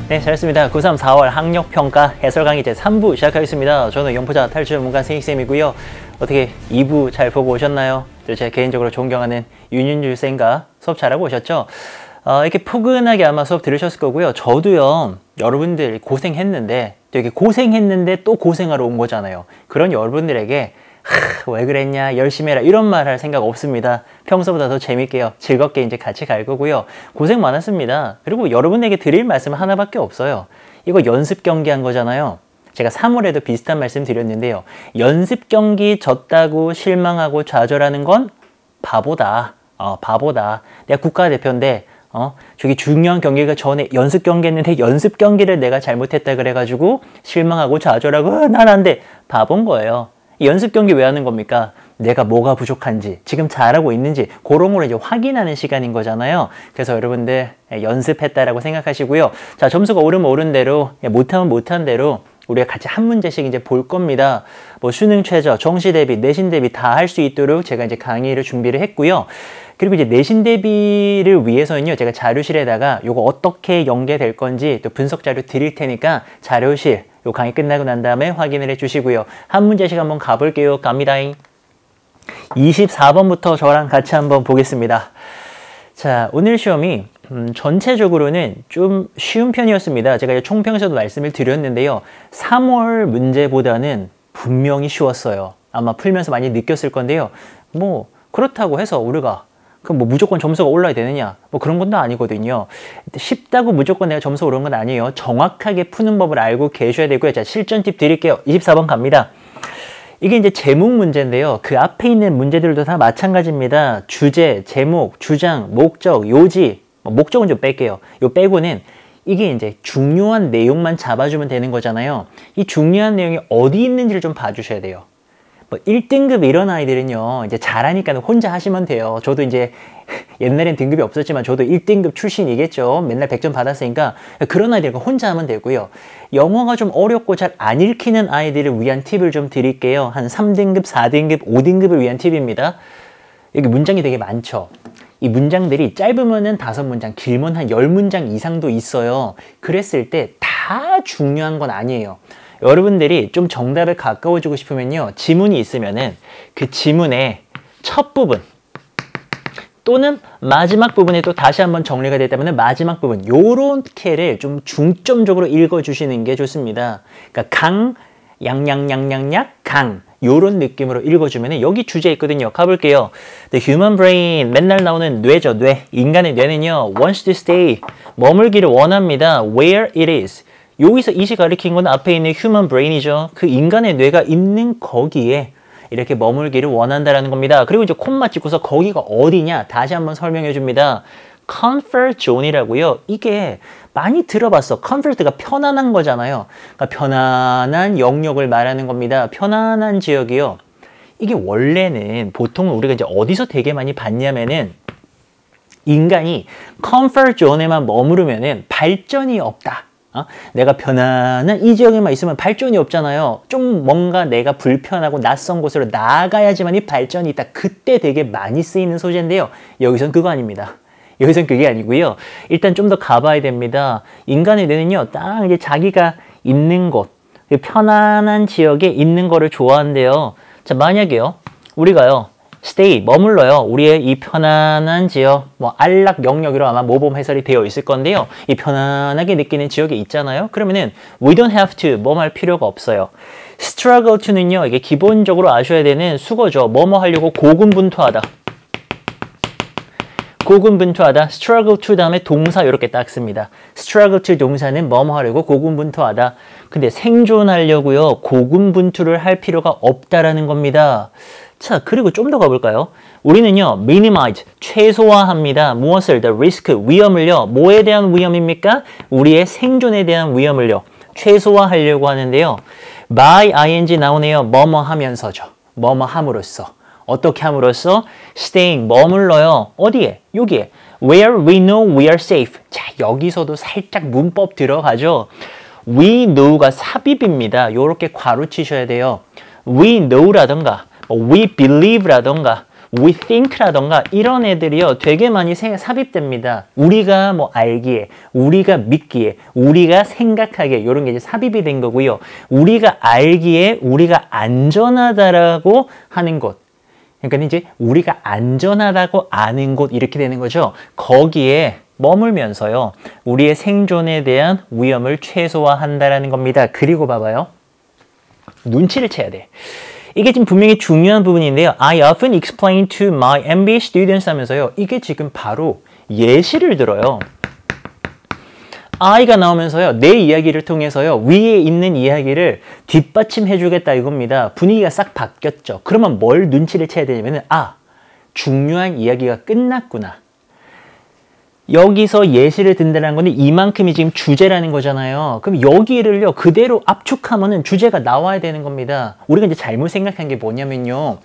네, 잘했습니다. 고3 4월 학력평가 해설 강의 제3부 시작하겠습니다. 저는 영포자 탈출 전문가 승익쌤이고요. 어떻게 2부 잘 보고 오셨나요? 제가 개인적으로 존경하는 윤윤주 쌤과 수업 잘하고 오셨죠? 이렇게 포근하게 아마 수업 들으셨을 거고요. 저도요, 여러분들 고생했는데, 또 이렇게 고생했는데 또 고생하러 온 거잖아요. 그런 여러분들에게 왜 그랬냐, 열심히 해라, 이런 말 할 생각 없습니다. 평소보다 더 재밌게요, 즐겁게 이제 같이 갈 거고요. 고생 많았습니다. 그리고 여러분에게 드릴 말씀은 하나밖에 없어요. 이거 연습 경기 한 거잖아요. 제가 3월에도 비슷한 말씀 드렸는데요. 연습 경기 졌다고 실망하고 좌절하는 건 바보다. 바보다. 내가 국가대표인데 저기 중요한 경기가 전에 연습 경기 했는데 연습 경기를 내가 잘못했다 그래가지고 실망하고 좌절하고 난 안 돼. 바본 거예요. 연습 경기 왜 하는 겁니까? 내가 뭐가 부족한지, 지금 잘하고 있는지 그런 걸 이제 확인하는 시간인 거잖아요. 그래서 여러분들 연습했다라고 생각하시고요. 자, 점수가 오르면 오른 대로, 못하면 못한 대로 우리가 같이 한 문제씩 이제 볼 겁니다. 뭐 수능 최저, 정시 대비, 내신 대비 다 할 수 있도록 제가 이제 강의를 준비를 했고요. 그리고 이제 내신 대비를 위해서는요, 제가 자료실에다가 요거 어떻게 연계될 건지 또 분석 자료 드릴 테니까 자료실 요 강의 끝나고 난 다음에 확인을 해 주시고요. 한 문제씩 한번 가볼게요. 갑니다잉. 24번부터 저랑 같이 한번 보겠습니다. 자, 오늘 시험이 전체적으로는 좀 쉬운 편이었습니다. 제가 총평에서도 말씀을 드렸는데요. 3월 문제보다는 분명히 쉬웠어요. 아마 풀면서 많이 느꼈을 건데요. 뭐 그렇다고 해서 우리가 그럼 뭐 무조건 점수가 올라야 되느냐, 뭐 그런 것도 아니거든요. 쉽다고 무조건 내가 점수 오르는 건 아니에요. 정확하게 푸는 법을 알고 계셔야 되고요. 자, 실전 팁 드릴게요. 24번 갑니다. 이게 이제 제목 문제인데요. 그 앞에 있는 문제들도 다 마찬가지입니다. 주제, 제목, 주장, 목적, 요지. 목적은 좀 뺄게요. 요 빼고는 이게 이제 중요한 내용만 잡아주면 되는 거잖아요. 이 중요한 내용이 어디 있는지를 좀 봐주셔야 돼요. 뭐 1등급 이런 아이들은요, 이제 잘하니까 혼자 하시면 돼요. 저도 이제 옛날엔 등급이 없었지만 저도 1등급 출신이겠죠. 맨날 100점 받았으니까 그런 아이들은 혼자 하면 되고요. 영어가 좀 어렵고 잘 안 읽히는 아이들을 위한 팁을 좀 드릴게요. 한 3등급, 4등급, 5등급을 위한 팁입니다. 여기 문장이 되게 많죠. 이 문장들이 짧으면은 5문장, 길면 한 10문장 이상도 있어요. 그랬을 때 다 중요한 건 아니에요. 여러분들이 좀 정답에 가까워지고 싶으면요, 지문이 있으면은 그 지문의 첫 부분 또는 마지막 부분에 또 다시 한번 정리가 됐다면 마지막 부분, 요렇게를 좀 중점적으로 읽어주시는 게 좋습니다. 그러니까 강, 양양양양양, 강, 요런 느낌으로 읽어주면 여기 주제 있거든요. 가볼게요. The human brain, 맨날 나오는 뇌죠. 뇌. 인간의 뇌는요, wants to stay, 머물기를 원합니다. Where it is. 여기서 이시 가리킨 건 앞에 있는 human brain이죠. 그 인간의 뇌가 있는 거기에 이렇게 머물기를 원한다라는 겁니다. 그리고 이제 콤마 찍고서 거기가 어디냐 다시 한번 설명해 줍니다. comfort zone이라고요. 이게 많이 들어봤어. comfort가 편안한 거잖아요. 그러니까 편안한 영역을 말하는 겁니다. 편안한 지역이요. 이게 원래는 보통 우리가 이제 어디서 되게 많이 봤냐면은 인간이 comfort zone에만 머무르면은 발전이 없다. 내가 편안한 이 지역에만 있으면 발전이 없잖아요. 좀 뭔가 내가 불편하고 낯선 곳으로 나가야지만 발전이 있다. 그때 되게 많이 쓰이는 소재인데요. 여기선 그거 아닙니다. 여기선 그게 아니고요. 일단 좀 더 가봐야 됩니다. 인간의 뇌는요, 딱 이제 자기가 있는 곳, 편안한 지역에 있는 거를 좋아한대요. 자, 만약에요, 우리가요, stay, 머물러요. 우리의 이 편안한 지역, 뭐 안락 영역으로 아마 모범 해설이 되어 있을 건데요. 이 편안하게 느끼는 지역에 있잖아요. 그러면은 we don't have to, 뭐 할 필요가 없어요. struggle to는요, 이게 기본적으로 아셔야 되는 수거죠. 뭐뭐 하려고 고군분투하다. 고군분투하다. struggle to 다음에 동사 이렇게 딱 씁니다. struggle to 동사는 뭐뭐 하려고 고군분투하다. 근데 생존하려고요, 고군분투를 할 필요가 없다라는 겁니다. 자, 그리고 좀 더 가볼까요? 우리는요, minimize, 최소화합니다. 무엇을? the risk, 위험을요. 뭐에 대한 위험입니까? 우리의 생존에 대한 위험을요, 최소화하려고 하는데요. by ing 나오네요. 뭐뭐 하면서죠. 뭐뭐 함으로써. 어떻게 함으로써? staying, 머물러요. 어디에? 여기에. where we know we are safe. 자, 여기서도 살짝 문법 들어가죠. we know가 삽입입니다. 요렇게 괄호 치셔야 돼요. we know라던가 we believe라던가 we think라던가 이런 애들이요 되게 많이 삽입됩니다. 우리가 뭐 알기에, 우리가 믿기에, 우리가 생각하기에 이런 게 이제 삽입이 된 거고요. 우리가 알기에 우리가 안전하다라고 하는 곳. 그러니까 이제 우리가 안전하다고 아는 곳 이렇게 되는 거죠. 거기에 머물면서요. 우리의 생존에 대한 위험을 최소화한다라는 겁니다. 그리고 봐봐요. 눈치를 채야 돼. 이게 지금 분명히 중요한 부분인데요. I often explain to my MBA students 하면서요. 이게 지금 바로 예시를 들어요. I가 나오면서요. 내 이야기를 통해서요. 위에 있는 이야기를 뒷받침해 주겠다 이겁니다. 분위기가 싹 바뀌었죠. 그러면 뭘 눈치를 채야 되냐면은 중요한 이야기가 끝났구나. 여기서 예시를 든다는 거는 이만큼이 지금 주제라는 거잖아요. 그럼 여기를요 그대로 압축하면은 주제가 나와야 되는 겁니다. 우리가 이제 잘못 생각한 게 뭐냐면요.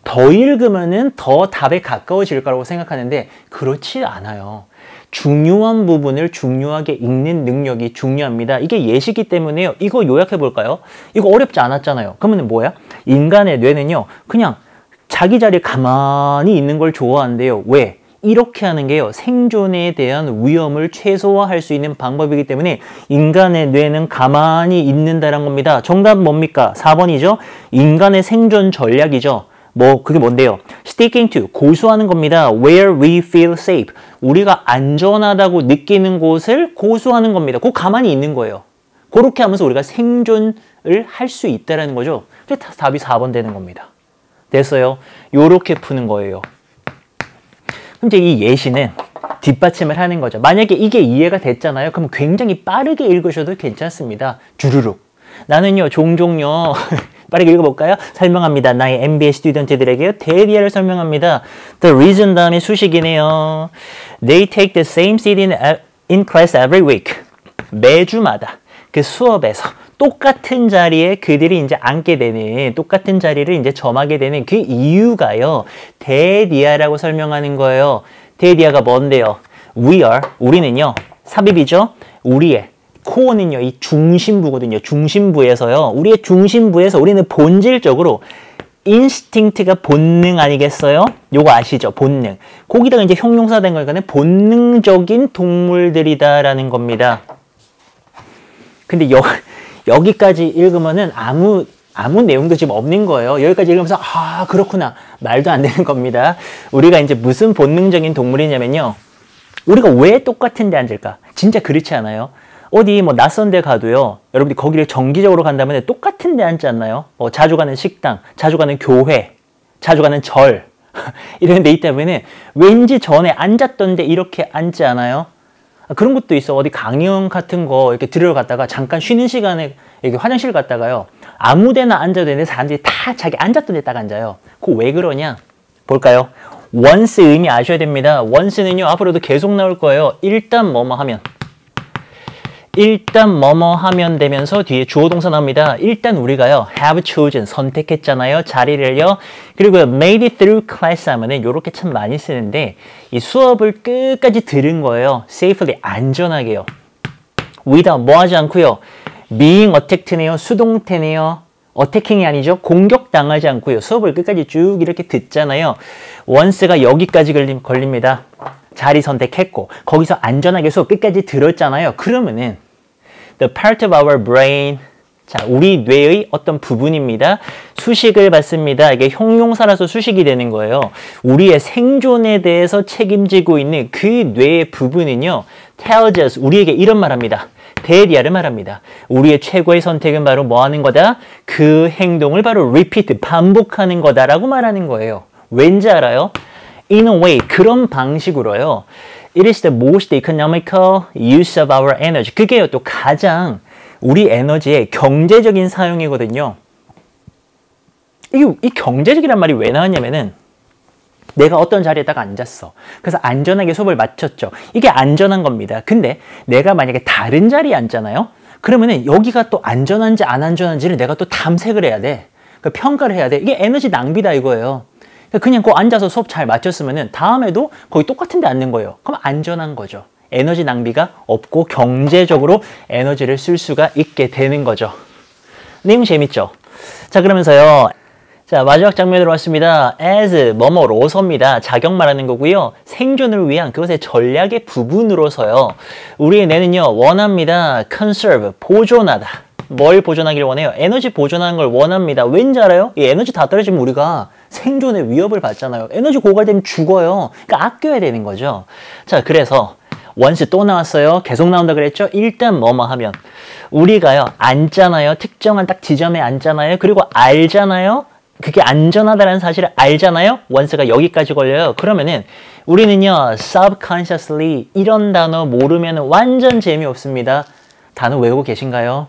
더 읽으면은 더 답에 가까워질 거라고 생각하는데 그렇지 않아요. 중요한 부분을 중요하게 읽는 능력이 중요합니다. 이게 예시기 때문에요. 이거 요약해 볼까요? 이거 어렵지 않았잖아요. 그러면 뭐야? 인간의 뇌는요. 그냥 자기 자리에 가만히 있는 걸 좋아한대요. 왜? 이렇게 하는 게요. 생존에 대한 위험을 최소화할 수 있는 방법이기 때문에 인간의 뇌는 가만히 있는다는 겁니다. 정답 뭡니까? 4번이죠. 인간의 생존 전략이죠. 그게 뭔데요? Sticking to, 고수하는 겁니다. Where we feel safe. 우리가 안전하다고 느끼는 곳을 고수하는 겁니다. 그 가만히 있는 거예요. 그렇게 하면서 우리가 생존을 할 수 있다는 거죠. 그래서 답이 4번 되는 겁니다. 됐어요? 요렇게 푸는 거예요. 이제 이 예시는 뒷받침을 하는 거죠. 만약에 이게 이해가 됐잖아요. 그럼 굉장히 빠르게 읽으셔도 괜찮습니다. 주르륵. 나는요, 종종요, 빠르게 읽어볼까요? 설명합니다. 나의 MBA 스튜던트들에게요. 대리아를 설명합니다. The reason 다음에 수식이네요. They take the same seat in class every week. 매주마다 그 수업에서 똑같은 자리에 그들이 이제 앉게 되는, 똑같은 자리를 이제 점하게 되는 그 이유가요. 대디아라고 설명하는 거예요. 대디아가 뭔데요? We are, 우리는요. 삽입이죠. 우리의 코어는요. 이 중심부거든요. 중심부에서요. 우리의 중심부에서 우리는 본질적으로 인스팅트가 본능 아니겠어요? 요거 아시죠? 본능. 거기다가 이제 형용사 된 거니까 본능적인 동물들이다라는 겁니다. 근데 여기까지 읽으면은 아무 내용도 지금 없는 거예요. 여기까지 읽으면서 그렇구나. 말도 안 되는 겁니다. 우리가 이제 무슨 본능적인 동물이냐면요. 우리가 왜 똑같은 데 앉을까? 진짜 그렇지 않아요? 어디 낯선 데 가도요. 여러분들이 거기를 정기적으로 간다면 똑같은 데 앉지 않나요? 자주 가는 식당, 자주 가는 교회, 자주 가는 절 이런 데 있다면 왠지 전에 앉았던 데 이렇게 앉지 않아요? 그런 것도 있어. 어디 강연 같은 거 이렇게 들으러 갔다가 잠깐 쉬는 시간에 이렇게 화장실 갔다가요. 아무 데나 앉아도 되는데 사람들이 다 자기 앉았던 데 딱 앉아요. 그거 왜 그러냐? 볼까요? once 의미 아셔야 됩니다. once는요. 앞으로도 계속 나올 거예요. 일단 뭐뭐 하면. 일단 뭐뭐 하면 되면서 뒤에 주어 동사 나옵니다. 일단 우리가요. have chosen 선택했잖아요. 자리를요. 그리고 made it through class 하면은 요렇게 참 많이 쓰는데 이 수업을 끝까지 들은 거예요. safely 안전하게요. without 뭐 하지 않고요. being attacked네요. 수동태네요. 어태킹이 아니죠. 공격당하지 않고요. 수업을 끝까지 쭉 이렇게 듣잖아요. once가 여기까지 걸립니다. 자리 선택했고 거기서 안전하게 수업 끝까지 들었잖아요. 그러면은 the part of our brain 자, 우리 뇌의 어떤 부분입니다. 수식을 받습니다. 이게 형용사라서 수식이 되는 거예요. 우리의 생존에 대해서 책임지고 있는 그 뇌의 부분은요. tells us 우리에게 이런 말합니다. 대리아를 말합니다. 우리의 최고의 선택은 바로 뭐 하는 거다? 그 행동을 바로 repeat, 반복하는 거다라고 말하는 거예요. 왠지 알아요? In a way, 그런 방식으로요. It is the most economical use of our energy. 그게요, 또 가장 우리 에너지의 경제적인 사용이거든요. 이 경제적이란 말이 왜 나왔냐면은 내가 어떤 자리에 딱 앉았어. 그래서 안전하게 수업을 마쳤죠. 이게 안전한 겁니다. 근데 내가 만약에 다른 자리에 앉잖아요. 그러면은 여기가 또 안전한지 안 안전한지를 내가 또 탐색을 해야 돼. 그러니까 평가를 해야 돼. 이게 에너지 낭비다 이거예요. 그냥 거 앉아서 수업 잘 마쳤으면은 다음에도 거기 똑같은 데 앉는 거예요. 그럼 안전한 거죠. 에너지 낭비가 없고 경제적으로 에너지를 쓸 수가 있게 되는 거죠. 내용 재밌죠? 자, 그러면서요. 자, 마지막 장면으로 왔습니다. as 뭐뭐로서입니다. 자격 말하는 거고요. 생존을 위한 그것의 전략의 부분으로서요. 우리의 뇌는요, 원합니다. conserve, 보존하다. 뭘 보존하기를 원해요? 에너지 보존하는 걸 원합니다. 왠지 알아요? 이 에너지 다 떨어지면 우리가 생존의 위협을 받잖아요. 에너지 고갈되면 죽어요. 그러니까 아껴야 되는 거죠. 자, 그래서 once 또 나왔어요. 계속 나온다 그랬죠? 일단 뭐뭐 하면 우리가요, 앉잖아요. 특정한 딱 지점에 앉잖아요. 그리고 알잖아요. 그게 안전하다는 사실을 알잖아요. once가 여기까지 걸려요. 그러면은 우리는요, subconsciously 이런 단어 모르면 완전 재미없습니다. 단어 외우고 계신가요?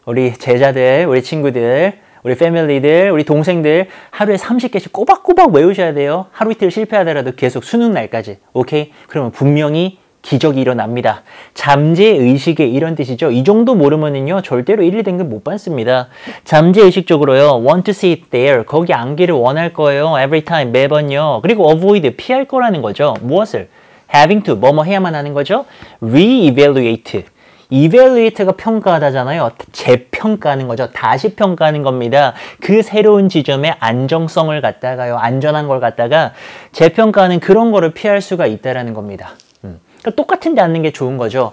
우리 제자들, 우리 친구들, 우리 패밀리들, 우리 동생들 하루에 30개씩 꼬박꼬박 외우셔야 돼요. 하루 이틀 실패하더라도 계속 수능 날까지. 오케이? 그러면 분명히 기적이 일어납니다. 잠재의식의 이런 뜻이죠. 이 정도 모르면은요, 절대로 1, 2등급 못 받습니다. 잠재의식적으로요, want to sit there, 거기 앉기를 원할 거예요. every time, 매번요. 그리고 avoid, 피할 거라는 거죠. 무엇을? having to, 뭐뭐 해야만 하는 거죠. re-evaluate, evaluate가 평가하다잖아요. 재평가하는 거죠. 다시 평가하는 겁니다. 그 새로운 지점의 안정성을 갖다가요, 안전한 걸 갖다가 재평가하는 그런 거를 피할 수가 있다라는 겁니다. 그러니까 똑같은데 앉는 게 좋은 거죠.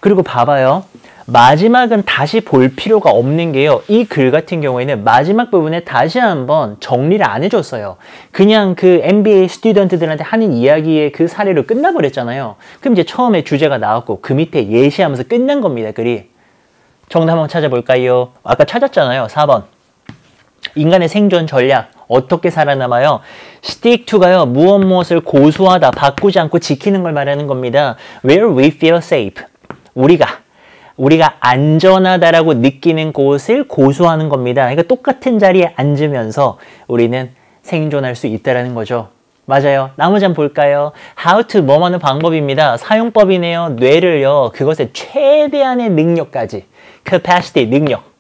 그리고 봐봐요. 마지막은 다시 볼 필요가 없는 게요. 이 글 같은 경우에는 마지막 부분에 다시 한번 정리를 안 해줬어요. 그냥 그 MBA 스튜던트들한테 하는 이야기의 그 사례로 끝나버렸잖아요. 그럼 이제 처음에 주제가 나왔고 그 밑에 예시하면서 끝난 겁니다. 글이. 정답 한번 찾아볼까요? 아까 찾았잖아요. 4번. 인간의 생존 전략. 어떻게 살아남아요? stick to가요. 무엇을 고수하다, 바꾸지 않고 지키는 걸 말하는 겁니다. Where we feel safe. 우리가 안전하다라고 느끼는 곳을 고수하는 겁니다. 그러니까 똑같은 자리에 앉으면서 우리는 생존할 수 있다는 거죠. 맞아요. 나머지 한번 볼까요? How to 뭐하는 방법입니다. 사용법이네요. 뇌를요. 그것의 최대한의 능력까지. capacity, 능력.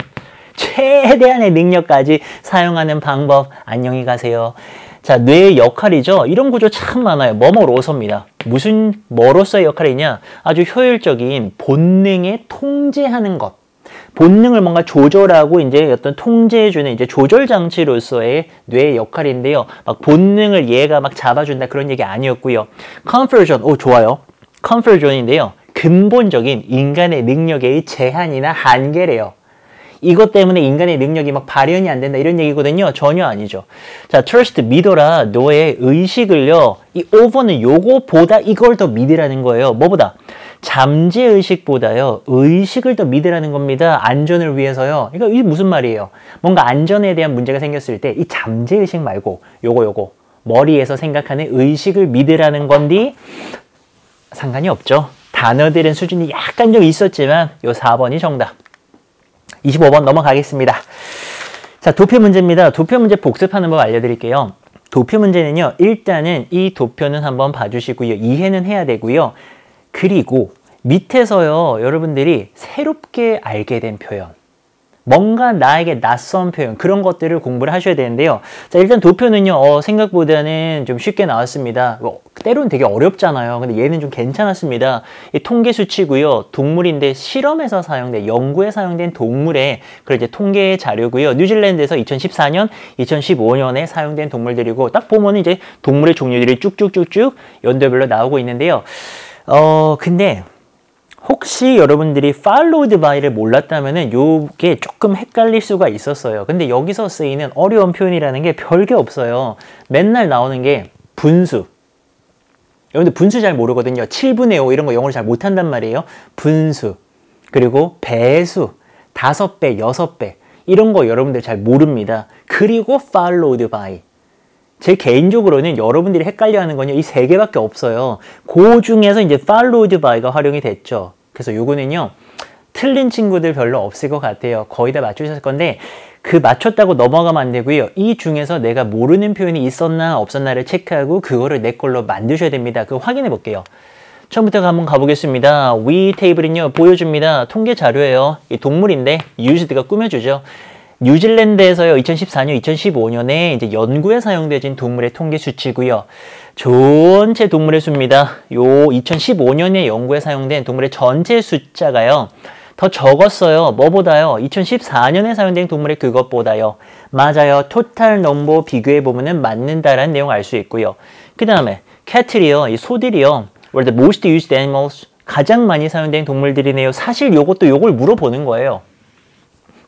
최대한의 능력까지 사용하는 방법. 안녕히 가세요. 자, 뇌의 역할이죠. 이런 구조 참 많아요. 뭐뭐로서입니다. 무슨 뭐로서의 역할이냐? 아주 효율적인 본능에 통제하는 것. 본능을 뭔가 조절하고 이제 어떤 통제해주는 이제 조절 장치로서의 뇌의 역할인데요. 막 본능을 얘가 막 잡아준다 그런 얘기 아니었고요. comfort zone, 오 좋아요. comfort zone인데요. 근본적인 인간의 능력의 제한이나 한계래요. 이것 때문에 인간의 능력이 막 발현이 안 된다 이런 얘기거든요. 전혀 아니죠. 자, trust, 믿어라. 너의 의식을요. 이 over는 요거보다 이걸 더 믿으라는 거예요. 뭐보다? 잠재의식보다요. 의식을 더 믿으라는 겁니다. 안전을 위해서요. 그러니까 이게 무슨 말이에요? 뭔가 안전에 대한 문제가 생겼을 때 이 잠재의식 말고 요거 머리에서 생각하는 의식을 믿으라는 건디 상관이 없죠. 단어들은 수준이 약간 좀 있었지만 요 4번이 정답. 25번 넘어가겠습니다. 자, 도표 문제입니다. 도표 문제 복습하는 법 알려드릴게요. 도표 문제는요. 일단은 이 도표는 한번 봐주시고요. 이해는 해야 되고요. 그리고 밑에서요. 여러분들이 새롭게 알게 된 표현. 뭔가 나에게 낯선 표현 그런 것들을 공부를 하셔야 되는데요. 자, 일단 도표는요. 생각보다는 좀 쉽게 나왔습니다. 때로는 되게 어렵잖아요. 근데 얘는 좀 괜찮았습니다. 이 통계 수치고요. 동물인데 실험에서 사용된 연구에 사용된 동물의 그런 이제 통계 자료고요. 뉴질랜드에서 2014년, 2015년에 사용된 동물들이고 딱 보면 이제 동물의 종류들이 쭉쭉쭉쭉 연도별로 나오고 있는데요. 근데 혹시 여러분들이 followed by를 몰랐다면은 요게 조금 헷갈릴 수가 있었어요. 근데 여기서 쓰이는 어려운 표현이라는 게 별게 없어요. 맨날 나오는 게 분수. 여러분들 분수 잘 모르거든요. 7분의 5 이런 거 영어를 잘 못한단 말이에요. 분수. 그리고 배수. 5배, 6배. 이런 거 여러분들 잘 모릅니다. 그리고 followed by. 제 개인적으로는 여러분들이 헷갈려하는 건요. 이 3개밖에 없어요. 그 중에서 이제 followed by가 활용이 됐죠. 그래서 요거는요. 틀린 친구들 별로 없을 것 같아요. 거의 다 맞추셨을 건데 그 맞췄다고 넘어가면 안 되고요. 이 중에서 내가 모르는 표현이 있었나 없었나를 체크하고 그거를 내 걸로 만드셔야 됩니다. 그거 확인해 볼게요. 처음부터 한번 가보겠습니다. 위 테이블은요. 보여줍니다. 통계 자료예요. 이 동물인데 used가 꾸며주죠. 뉴질랜드에서요, 2014년, 2015년에 이제 연구에 사용되진 동물의 통계 수치고요. 전체 동물의 수입니다. 요 2015년에 연구에 사용된 동물의 전체 숫자가요. 더 적었어요. 뭐보다요? 2014년에 사용된 동물의 그것보다요. 맞아요. 토탈 넘버 비교해보면 맞는다라는 내용 알 수 있고요. 그 다음에 캐틀이요. 이 소들이요. were the most used animals. 가장 많이 사용된 동물들이네요. 사실 요것도 요걸 물어보는 거예요.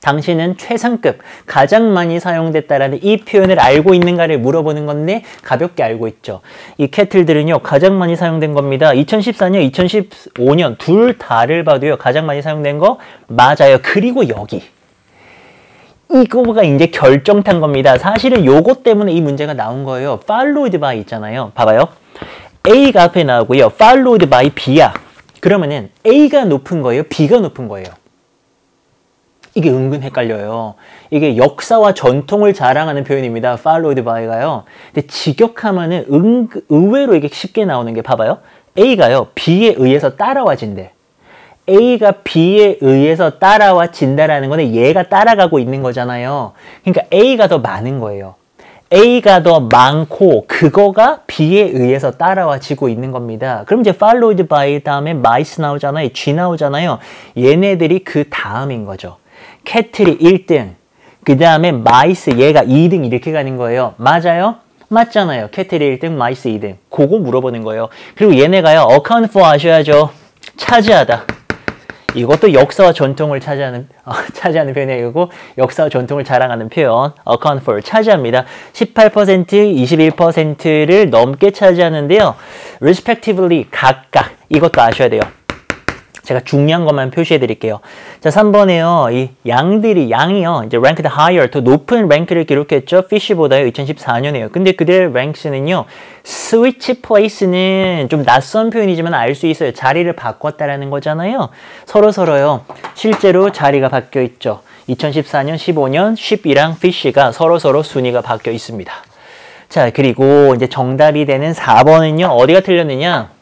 당신은 최상급, 가장 많이 사용됐다라는 이 표현을 알고 있는가를 물어보는 건데 가볍게 알고 있죠. 이 캐틀들은요. 가장 많이 사용된 겁니다. 2014년, 2015년 둘 다를 봐도요. 가장 많이 사용된 거 맞아요. 그리고 여기. 이거가 이제 결정탄 겁니다. 사실은 요것 때문에 이 문제가 나온 거예요. followed by 있잖아요. 봐봐요. A가 앞에 나오고요. followed by B야. 그러면은 A가 높은 거예요? B가 높은 거예요? 이게 은근 헷갈려요. 이게 역사와 전통을 자랑하는 표현입니다. followed by가요. 근데 직역하면은 의외로 이게 쉽게 나오는 게 봐봐요. A가요. B에 의해서 따라와진대. A가 B에 의해서 따라와진다라는 거는 얘가 따라가고 있는 거잖아요. 그러니까 A가 더 많은 거예요. A가 더 많고 그거가 B에 의해서 따라와지고 있는 겁니다. 그럼 이제 followed by 다음에 mice 나오잖아요. G 나오잖아요. 얘네들이 그 다음인 거죠. 캐틀이 1등, 그 다음에 마이스 얘가 2등 이렇게 가는 거예요. 맞아요? 맞잖아요. 캐틀이 1등, 마이스 2등. 그거 물어보는 거예요. 그리고 얘네가요. account for 아셔야죠. 차지하다. 이것도 역사와 전통을 차지하는 표현이고 역사와 전통을 자랑하는 표현. account for 차지합니다. 18%, 21%를 넘게 차지하는데요. respectively 각각 이것도 아셔야 돼요. 제가 중요한 것만 표시해 드릴게요. 자, 3번에요. 이 양이요. 이제 ranked higher, 더 높은 랭크를 기록했죠. fish보다요. 2014년에요. 근데 그들 랭크는요. switch place는 좀 낯선 표현이지만 알 수 있어요. 자리를 바꿨다라는 거잖아요. 서로요. 실제로 자리가 바뀌어 있죠. 2014년, 15년 sheep이랑 fish가 서로 순위가 바뀌어 있습니다. 자, 그리고 이제 정답이 되는 4번은요. 어디가 틀렸느냐?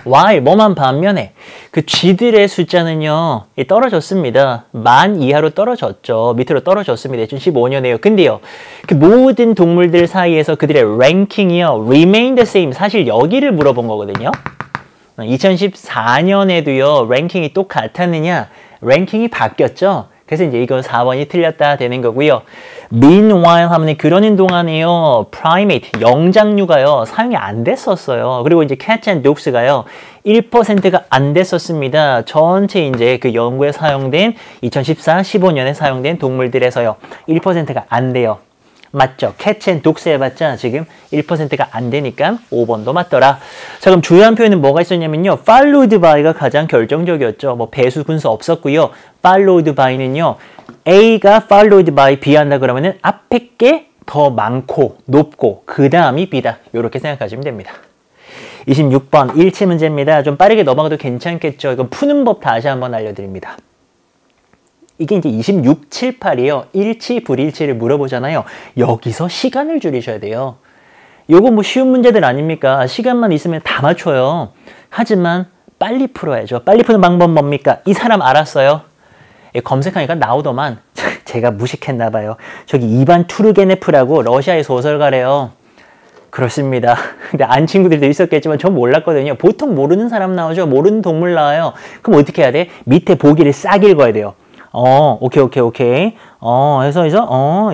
while 뭐만 반면에 그 쥐들의 숫자는요 떨어졌습니다. 만 이하로 떨어졌죠. 밑으로 떨어졌습니다. 2015년에요. 근데요 그 모든 동물들 사이에서 그들의 랭킹이요 remain the same. 사실 여기를 물어본 거거든요. 2014년에도요 랭킹이 똑같았느냐? 랭킹이 바뀌었죠. 그래서 이제 이건 4번이 틀렸다 되는 거고요. Meanwhile 하면 그러는 동안에요. Primate, 영장류가요. 사용이 안 됐었어요. 그리고 이제 Cats and Dogs가요. 1%가 안 됐었습니다. 전체 이제 그 연구에 사용된 2014, 15년에 사용된 동물들에서요. 1%가 안 돼요. 맞죠? Cats and Dogs 해봤자 지금 1%가 안 되니까 5번도 맞더라. 자, 그럼 주요한 표현은 뭐가 있었냐면요. followed by가 가장 결정적이었죠. 뭐 배수 군수 없었고요. followed by는요. A가 followed by B 한다 그러면은 앞에 게 더 많고 높고 그 다음이 B다. 이렇게 생각하시면 됩니다. 26번 일치 문제입니다. 좀 빠르게 넘어가도 괜찮겠죠. 이건 푸는 법 다시 한번 알려드립니다. 이게 이제 26, 7, 8이요. 일치, 불일치를 물어보잖아요. 여기서 시간을 줄이셔야 돼요. 요거 뭐 쉬운 문제들 아닙니까? 시간만 있으면 다 맞춰요. 하지만 빨리 풀어야죠. 빨리 푸는 방법 뭡니까? 이 사람 알았어요? 검색하니까 나오더만 제가 무식했나 봐요. 저기 이반 투르게네프라고 러시아의 소설가래요. 그렇습니다. 근데 안 친구들도 있었겠지만 전 몰랐거든요. 보통 모르는 사람 나오죠. 모르는 동물 나와요. 그럼 어떻게 해야 돼? 밑에 보기를 싹 읽어야 돼요. 오케이. 해서,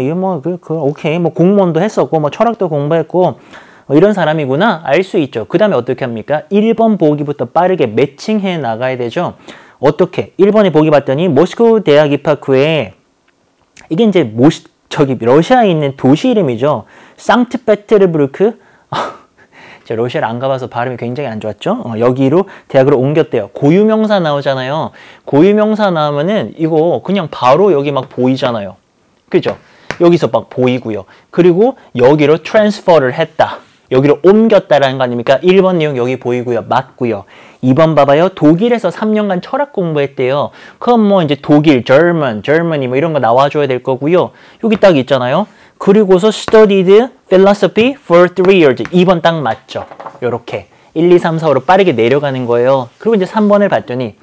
이게 뭐, 오케이. 뭐, 공무원도 했었고, 뭐, 철학도 공부했고, 뭐 이런 사람이구나. 알 수 있죠. 그 다음에 어떻게 합니까? 1번 보기부터 빠르게 매칭해 나가야 되죠. 어떻게? 1번에 보기 봤더니, 모스크바 대학 입학 후에, 이게 이제, 저기, 러시아에 있는 도시 이름이죠. 상트페테르부르크? 러시아를 안 가봐서 발음이 굉장히 안 좋았죠? 여기로 대학으로 옮겼대요. 고유명사 나오잖아요. 고유명사 나오면은 이거 그냥 바로 여기 막 보이잖아요. 그죠? 여기서 막 보이고요. 그리고 여기로 트랜스퍼를 했다. 여기로 옮겼다라는 거 아닙니까? 1번 내용 여기 보이고요. 맞고요. 2번 봐봐요. 독일에서 3년간 철학 공부했대요. 그럼 뭐 이제 독일, Germany 뭐 이런 거 나와줘야 될 거고요. 여기 딱 있잖아요. 그리고서 studied philosophy for 3 years. 2번 딱 맞죠. 요렇게 1, 2, 3, 4로 빠르게 내려가는 거예요. 그리고 이제 3번을 봤더니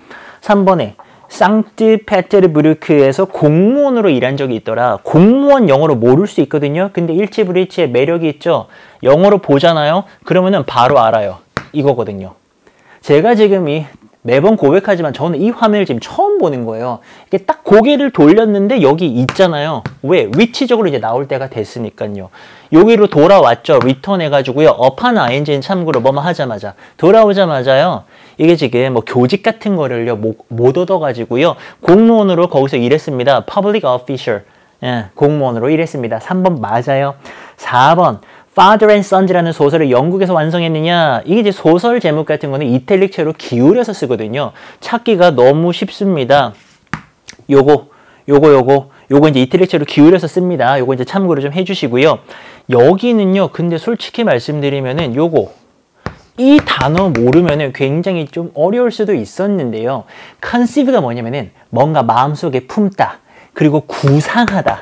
3번에 상트페테르부르크에서 공무원으로 일한 적이 있더라. 공무원 영어로 모를 수 있거든요. 근데 일치불일치의 매력이 있죠. 영어로 보잖아요. 그러면은 바로 알아요. 이거거든요. 제가 지금 이 매번 고백하지만 저는 이 화면을 지금 처음 보는 거예요. 이게 딱 고개를 돌렸는데 여기 있잖아요. 왜? 위치적으로 이제 나올 때가 됐으니까요. 여기로 돌아왔죠. 리턴 해가지고요. up한 ing는 참고로 뭐만 하자마자 돌아오자마자요. 이게 지금 뭐 교직 같은 거를요 못 얻어가지고요. 공무원으로 거기서 일했습니다. public official. 예, 공무원으로 일했습니다. 3번 맞아요. 4번 Father and Sons라는 소설을 영국에서 완성했느냐? 이게 이제 소설 제목 같은 거는 이탈릭체로 기울여서 쓰거든요. 찾기가 너무 쉽습니다. 요거 이제 이탈릭체로 기울여서 씁니다. 요거 이제 참고로 좀 해주시고요. 여기는요, 근데 솔직히 말씀드리면은 이 단어 모르면은 굉장히 좀 어려울 수도 있었는데요. conceive가 뭐냐면은 뭔가 마음속에 품다. 그리고 구상하다.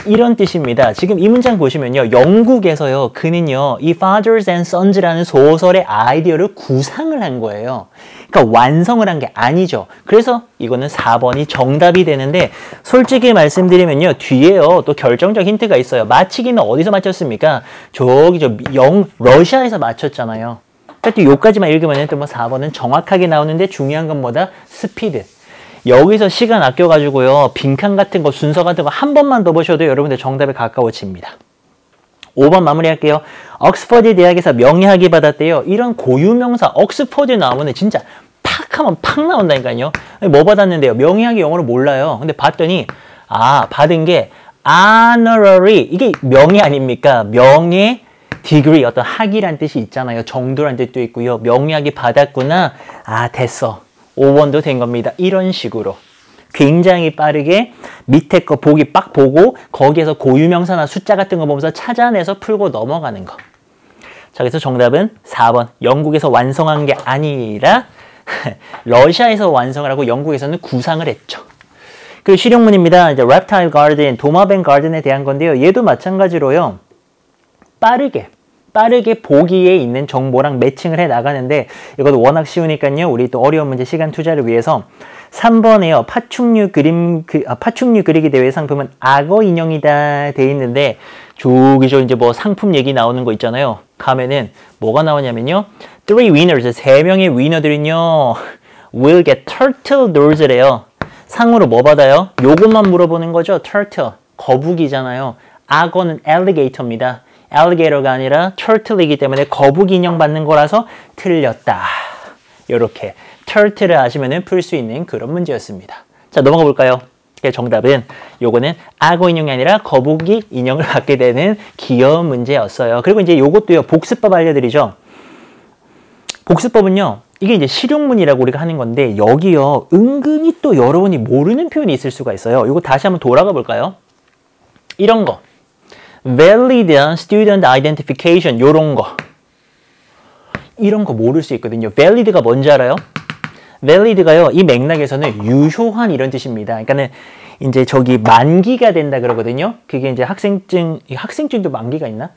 이런 뜻입니다. 지금 이 문장 보시면요. 영국에서요. 그는요. 이 Fathers and Sons라는 소설의 아이디어를 구상을 한 거예요. 그러니까 완성을 한 게 아니죠. 그래서 이거는 4번이 정답이 되는데 솔직히 말씀드리면요. 뒤에요. 또 결정적 힌트가 있어요. 맞히기는 어디서 맞췄습니까? 저기 러시아에서 맞췄잖아요. 그러니까 또 요까지만 읽으면 또 뭐 4번은 정확하게 나오는데 중요한 건 뭐다? 스피드. 여기서 시간 아껴가지고요. 빈칸 같은 거, 순서 같은 거 한 번만 더 보셔도 여러분들 정답에 가까워집니다. 5번 마무리할게요. 옥스퍼드 대학에서 명예학위 받았대요. 이런 고유명사, 옥스퍼드 나오면 진짜 팍 하면 팍 나온다니까요. 뭐 받았는데요? 명예학위 영어로 몰라요. 근데 봤더니 받은 게 honorary, 이게 명예 아닙니까? 명예 degree, 어떤 학위란 뜻이 있잖아요. 정도란 뜻도 있고요. 명예학위 받았구나. 됐어. 5번도 된 겁니다. 이런 식으로 굉장히 빠르게 밑에 거 보기 빡 보고 거기에서 고유명사나 숫자 같은 거 보면서 찾아내서 풀고 넘어가는 거. 자, 그래서 정답은 4번. 영국에서 완성한 게 아니라 러시아에서 완성을 하고 영국에서는 구상을 했죠. 그리고 실용문입니다. 이제 reptile garden, 도마뱀 가든에 대한 건데요. 얘도 마찬가지로요. 빠르게 보기에 있는 정보랑 매칭을 해 나가는데 이것도 워낙 쉬우니까요. 우리 또 어려운 문제 시간 투자를 위해서 3번에요. 파충류 그리기 대회 상품은 악어 인형이다 돼 있는데 저기서 이제 뭐 상품 얘기 나오는 거 있잖아요. 가면은 뭐가 나오냐면요. 3 winners, 3명의 위너들은요. will get turtle dolls래요. 상으로 뭐 받아요? 요것만 물어보는 거죠. turtle, 거북이잖아요. 악어는 alligator입니다. alligator가 아니라 turtle이기 때문에 거북이 인형 받는 거라서 틀렸다. 이렇게 turtle을 아시면 풀 수 있는 그런 문제였습니다. 자, 넘어가 볼까요? 정답은 요거는 악어 인형이 아니라 거북이 인형을 받게 되는 귀여운 문제였어요. 그리고 이제 요것도요. 복습법 알려드리죠. 복습법은요. 이게 이제 실용문이라고 우리가 하는 건데 여기요. 은근히 또 여러분이 모르는 표현이 있을 수가 있어요. 요거 다시 한번 돌아가 볼까요? 이런 거. valid student identification 이런 거 모를 수 있거든요. valid가 뭔지 알아요? valid가요. 이 맥락에서는 유효한 이런 뜻입니다. 그러니까는 이제 저기 만기가 된다 그러거든요. 그게 이제 학생증도 만기가 있나?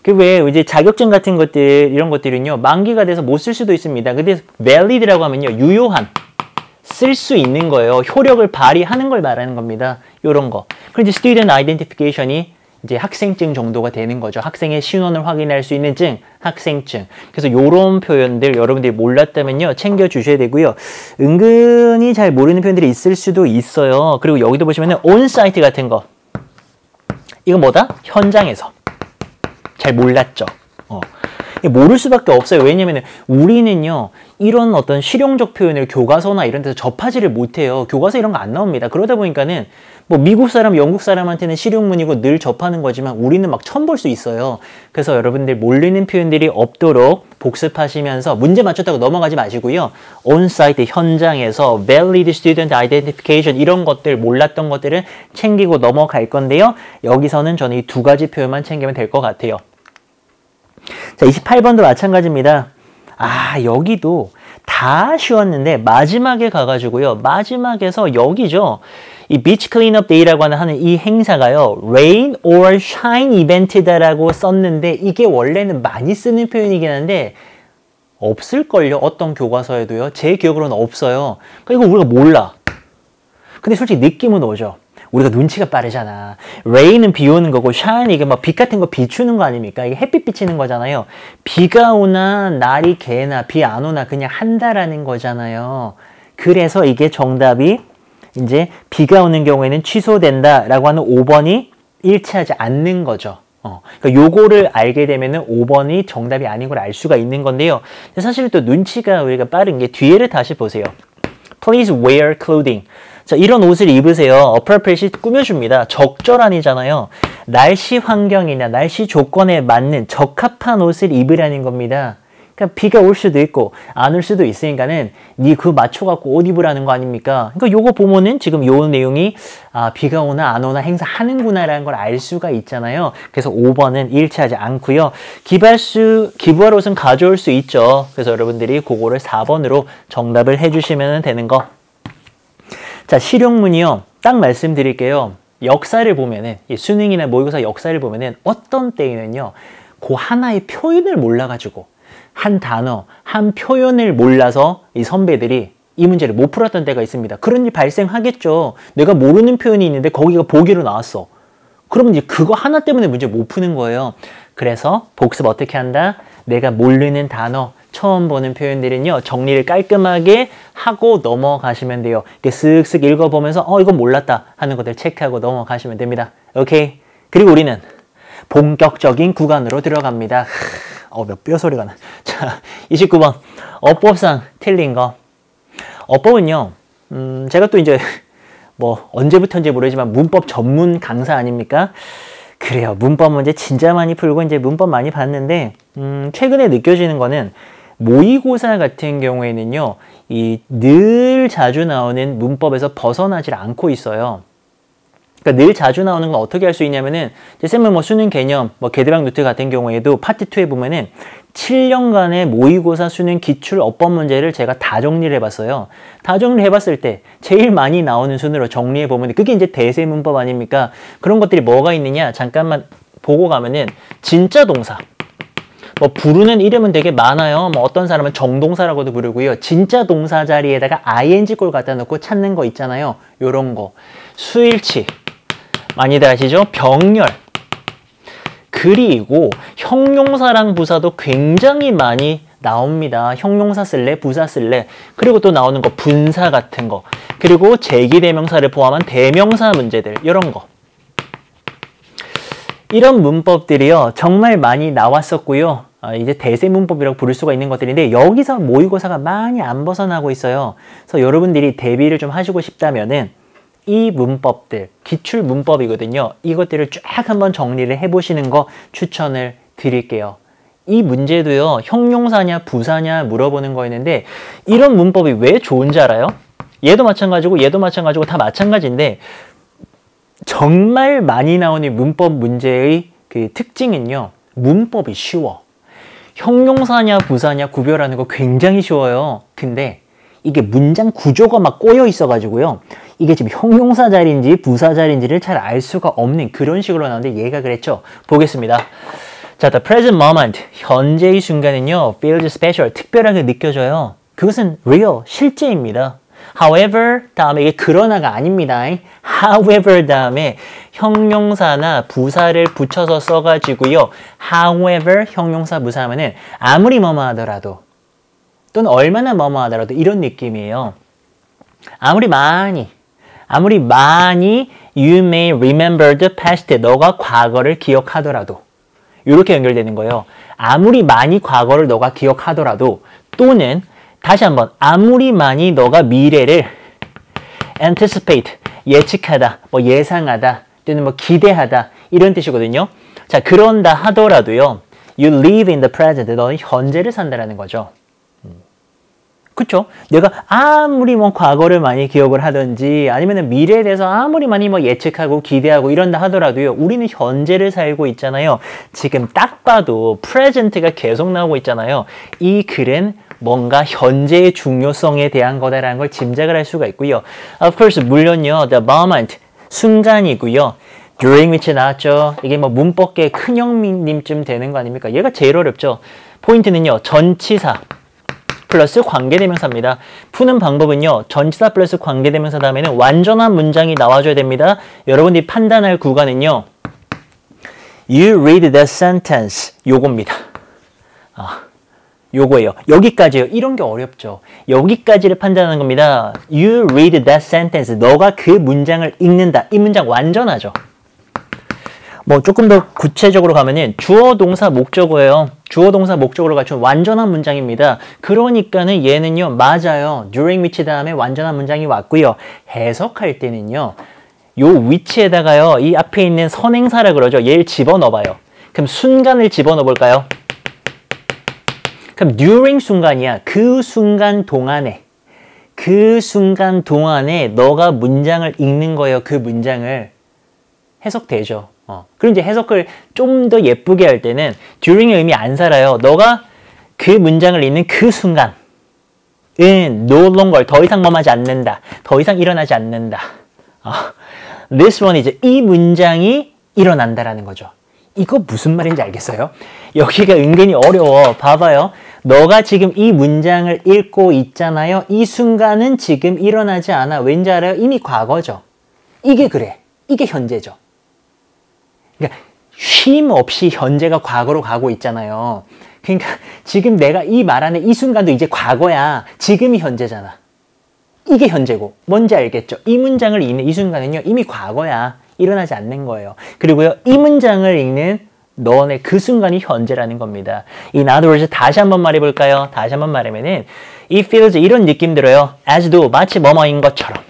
그 외에 이제 자격증 같은 것들 이런 것들은요. 만기가 돼서 못 쓸 수도 있습니다. 근데 valid라고 하면요. 유효한 쓸 수 있는 거예요. 효력을 발휘하는 걸 말하는 겁니다. 요런 거. 그리고 이제 student identification이 이제 학생증 정도가 되는 거죠. 학생의 신원을 확인할 수 있는 증, 학생증. 그래서 요런 표현들 여러분들이 몰랐다면요. 챙겨주셔야 되고요. 은근히 잘 모르는 표현들이 있을 수도 있어요. 그리고 여기도 보시면은 온사이트 같은 거. 이건 뭐다? 현장에서. 잘 몰랐죠. 모를 수밖에 없어요. 왜냐면은 우리는요. 이런 어떤 실용적 표현을 교과서나 이런 데서 접하지를 못해요. 교과서 이런 거 안 나옵니다. 그러다 보니까는 뭐 미국 사람, 영국 사람한테는 실용문이고 늘 접하는 거지만 우리는 막 처음 볼 수 있어요. 그래서 여러분들 모르는 표현들이 없도록 복습하시면서 문제 맞췄다고 넘어가지 마시고요. 온사이트 현장에서 valid student identification 이런 것들 몰랐던 것들은 챙기고 넘어갈 건데요. 여기서는 저는 이 두 가지 표현만 챙기면 될 것 같아요. 자, 28번도 마찬가지입니다. 여기도 다 쉬웠는데 마지막에 가가지고요. 마지막에서 여기죠. 이 비치 클린업 데이라고 하는 이 행사가요. rain or shine 이벤트다라고 썼는데 이게 원래는 많이 쓰는 표현이긴 한데 없을걸요. 어떤 교과서에도요. 제 기억으로는 없어요. 그러니까 이거 우리가 몰라. 근데 솔직히 느낌은 오죠. 우리가 눈치가 빠르잖아. rain은 비 오는 거고 shine 이게 뭐 빛 같은 거 비추는 거 아닙니까? 이게 햇빛 비치는 거잖아요. 비가 오나 날이 개나 비 안 오나 그냥 한다라는 거잖아요. 그래서 이게 정답이 이제 비가 오는 경우에는 취소된다라고 하는 5번이 일치하지 않는 거죠. 그러니까 요거를 알게 되면은 5번이 정답이 아닌 걸 알 수가 있는 건데요. 사실 또 눈치가 우리가 빠른 게 뒤에를 다시 보세요. Please wear clothing. 자, 이런 옷을 입으세요. appropriate이 꾸며줍니다. 적절한이잖아요. 날씨 환경이나 날씨 조건에 맞는 적합한 옷을 입으라는 겁니다. 그러니까 비가 올 수도 있고 안 올 수도 있으니까는 니 그거 맞춰갖고 옷 입으라는 거 아닙니까? 그러니까 요거 보면은 지금 요 내용이 비가 오나 안 오나 행사하는구나라는 걸 알 수가 있잖아요. 그래서 5번은 일치하지 않고요. 기부할 옷은 가져올 수 있죠. 그래서 여러분들이 그거를 4번으로 정답을 해주시면 되는 거. 자, 실용문이요. 딱 말씀드릴게요. 역사를 보면은 이 수능이나 모의고사 역사를 보면은 어떤 때에는요. 그 하나의 표현을 몰라가지고 한 단어, 한 표현을 몰라서 이 선배들이 이 문제를 못 풀었던 때가 있습니다. 그런 일 발생하겠죠. 내가 모르는 표현이 있는데 거기가 보기로 나왔어. 그러면 이제 그거 하나 때문에 문제 못 푸는 거예요. 그래서 복습 어떻게 한다? 내가 모르는 단어, 처음 보는 표현들은요. 정리를 깔끔하게 하고 넘어가시면 돼요. 이렇게 쓱쓱 읽어보면서 이거 몰랐다 하는 것들 체크하고 넘어가시면 됩니다. 오케이. 그리고 우리는 본격적인 구간으로 들어갑니다. 몇 뼈소리가 나. 자, 29번. 어법상 틀린 거. 어법은요, 제가 또 이제, 언제부터인지 모르지만 문법 전문 강사 아닙니까? 그래요. 문법 문제 진짜 많이 풀고 이제 문법 많이 봤는데, 최근에 느껴지는 거는 모의고사 같은 경우에는요, 늘 자주 나오는 문법에서 벗어나질 않고 있어요. 그러니까 늘 자주 나오는 건 어떻게 할 수 있냐면은 쌤은 수능 개념, 개드락 노트 같은 경우에도 파트 2에 보면은 7년간의 모의고사 수능 기출 어법 문제를 제가 다 정리를 해봤어요. 다 정리를 해봤을 때 제일 많이 나오는 순으로 정리해 보면 그게 이제 대세 문법 아닙니까? 그런 것들이 뭐가 있느냐 잠깐만 보고 가면은 진짜 동사. 부르는 이름은 되게 많아요. 어떤 사람은 정동사라고도 부르고요. 진짜 동사 자리에다가 ing 꼴 갖다 놓고 찾는 거 있잖아요. 요런 거. 수일치. 많이들 아시죠? 병렬. 그리고 형용사랑 부사도 굉장히 많이 나옵니다. 형용사 쓸래? 부사 쓸래? 그리고 또 나오는 거 분사 같은 거. 그리고 제기대명사를 포함한 대명사 문제들. 이런 거. 이런 문법들이요. 정말 많이 나왔었고요. 이제 대세 문법이라고 부를 수가 있는 것들인데 여기서 모의고사가 많이 안 벗어나고 있어요. 그래서 여러분들이 대비를 좀 하시고 싶다면은 이 문법들, 기출 문법이거든요. 이것들을 쫙 한번 정리를 해보시는 거 추천을 드릴게요. 이 문제도요. 형용사냐 부사냐 물어보는 거였는데 이런 문법이 왜 좋은지 알아요? 얘도 마찬가지고 얘도 마찬가지고 다 마찬가지인데 정말 많이 나오는 문법 문제의 그 특징은요. 문법이 쉬워. 형용사냐 부사냐 구별하는 거 굉장히 쉬워요. 근데 이게 문장 구조가 막 꼬여 있어가지고요. 이게 지금 형용사 자리인지 부사 자리인지를 잘 알 수가 없는 그런 식으로 나오는데 얘가 그랬죠. 보겠습니다. 자, the present moment. 현재의 순간은요. feels special. 특별하게 느껴져요. 그것은 real. 실제입니다. However 다음에 이게 그러나가 아닙니다. However 다음에 형용사나 부사를 붙여서 써가지고요. However 형용사 부사하면은 아무리 뭐뭐 하더라도 또는 얼마나 뭐뭐 하더라도 이런 느낌이에요. 아무리 많이 you may remember the past. 너가 과거를 기억하더라도 이렇게 연결되는 거예요. 아무리 많이 과거를 너가 기억하더라도 또는 다시 한번 아무리 많이 너가 미래를 anticipate 예측하다, 예상하다 또는 기대하다 이런 뜻이거든요. 자, 그런다 하더라도요. You live in the present. 너는 현재를 산다라는 거죠. 그쵸? 내가 아무리 과거를 많이 기억을 하든지 아니면 미래에 대해서 아무리 많이 예측하고 기대하고 이런다 하더라도요. 우리는 현재를 살고 있잖아요. 지금 딱 봐도 present가 계속 나오고 있잖아요. 이 글은 뭔가 현재의 중요성에 대한 거다라는 걸 짐작을 할 수가 있고요. Of course, 물론요. The moment, 순간이고요. during which 나왔죠. 이게 문법계 큰형님쯤 되는 거 아닙니까? 얘가 제일 어렵죠. 포인트는요. 전치사. 플러스 관계대명사입니다. 푸는 방법은요. 전치사 플러스 관계대명사 다음에는 완전한 문장이 나와줘야 됩니다. 여러분들이 판단할 구간은요. You read the sentence. 요겁니다. 요거예요. 여기까지요. 이런 게 어렵죠. 여기까지를 판단하는 겁니다. You read that sentence. 너가 그 문장을 읽는다. 이 문장 완전하죠. 뭐 조금 더 구체적으로 가면은 주어 동사 목적어예요. 주어 동사 목적어를 갖춘 완전한 문장입니다. 그러니까는 얘는요. 맞아요. during which 다음에 완전한 문장이 왔고요. 해석할 때는요. 요 위치에다가요. 이 앞에 있는 선행사라 그러죠. 얘를 집어넣어봐요. 그럼 순간을 집어넣어 볼까요? 그럼 during 순간이야. 그 순간 동안에 너가 문장을 읽는 거예요. 그 문장을 해석되죠. 그럼 이제 해석을 좀 더 예쁘게 할 때는 during의 의미 안 살아요. 너가 그 문장을 읽는 그 순간은 no longer 더 이상 뭐하지 않는다. 더 이상 일어나지 않는다. This one is 이 문장이 일어난다라는 거죠. 이거 무슨 말인지 알겠어요? 여기가 은근히 어려워. 봐봐요. 너가 지금 이 문장을 읽고 있잖아요. 이 순간은 지금 일어나지 않아. 왠지 알아요? 이미 과거죠. 이게 그래. 이게 현재죠. 그러니까 쉼 없이 현재가 과거로 가고 있잖아요. 그러니까 지금 내가 이 말하는 이 순간도 이제 과거야. 지금이 현재잖아. 이게 현재고. 뭔지 알겠죠? 이 문장을 읽는 이 순간은요. 이미 과거야. 일어나지 않는 거예요. 그리고요. 이 문장을 읽는 너네 그 순간이 현재라는 겁니다. In other words, 다시 한번 말해볼까요? 다시 한번 말하면은 It feels 이런 느낌 들어요. As though 마치 뭐뭐인 것처럼.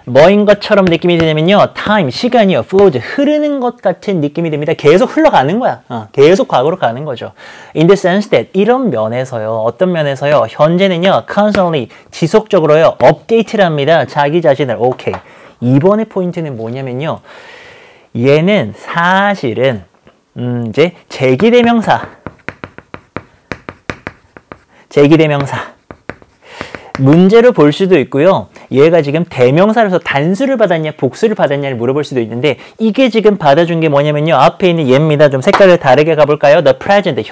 뭐인 것처럼 느낌이 드냐면요. time, 시간이요. flows, 흐르는 것 같은 느낌이 듭니다. 계속 흘러가는 거야. 계속 과거로 가는 거죠. In the sense that 이런 면에서요. 어떤 면에서요. 현재는요. constantly, 지속적으로요. 업데이트를 합니다. 자기 자신을. 오케이. 이번의 포인트는 뭐냐면요. 얘는 사실은 이제 제기대명사 문제로 볼 수도 있고요. 얘가 지금 대명사로서 단수를 받았냐 복수를 받았냐를 물어볼 수도 있는데 이게 지금 받아준 게 뭐냐면요. 앞에 있는 얘입니다. 좀 색깔을 다르게 가볼까요? The present,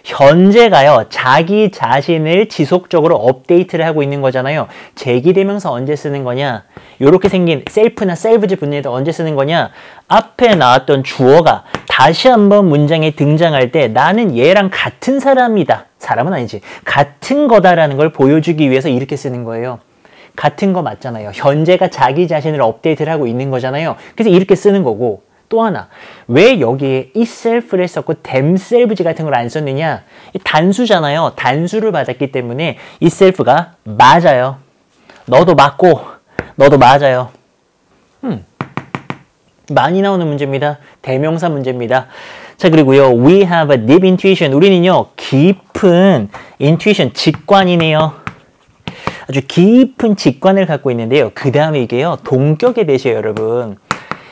현재가요. 자기 자신을 지속적으로 업데이트를 하고 있는 거잖아요. 제기대명사 언제 쓰는 거냐? 요렇게 생긴 셀프나 셀브즈 분리에다 언제 쓰는 거냐? 앞에 나왔던 주어가 다시 한번 문장에 등장할 때 나는 얘랑 같은 사람이다. 사람은 아니지. 같은 거다라는 걸 보여주기 위해서 이렇게 쓰는 거예요. 같은 거 맞잖아요. 현재가 자기 자신을 업데이트를 하고 있는 거잖아요. 그래서 이렇게 쓰는 거고 또 하나 왜 여기에 itself를 썼고 themselves 같은 걸 안 썼느냐? 단수잖아요. 단수를 받았기 때문에 itself가 맞아요. 너도 맞고 너도 맞아요. 많이 나오는 문제입니다. 대명사 문제입니다. 자 그리고요. We have a deep intuition. 우리는요. 깊은 intuition, 직관이네요. 아주 깊은 직관을 갖고 있는데요. 그 다음에 이게요. 동격의 대시예요, 여러분.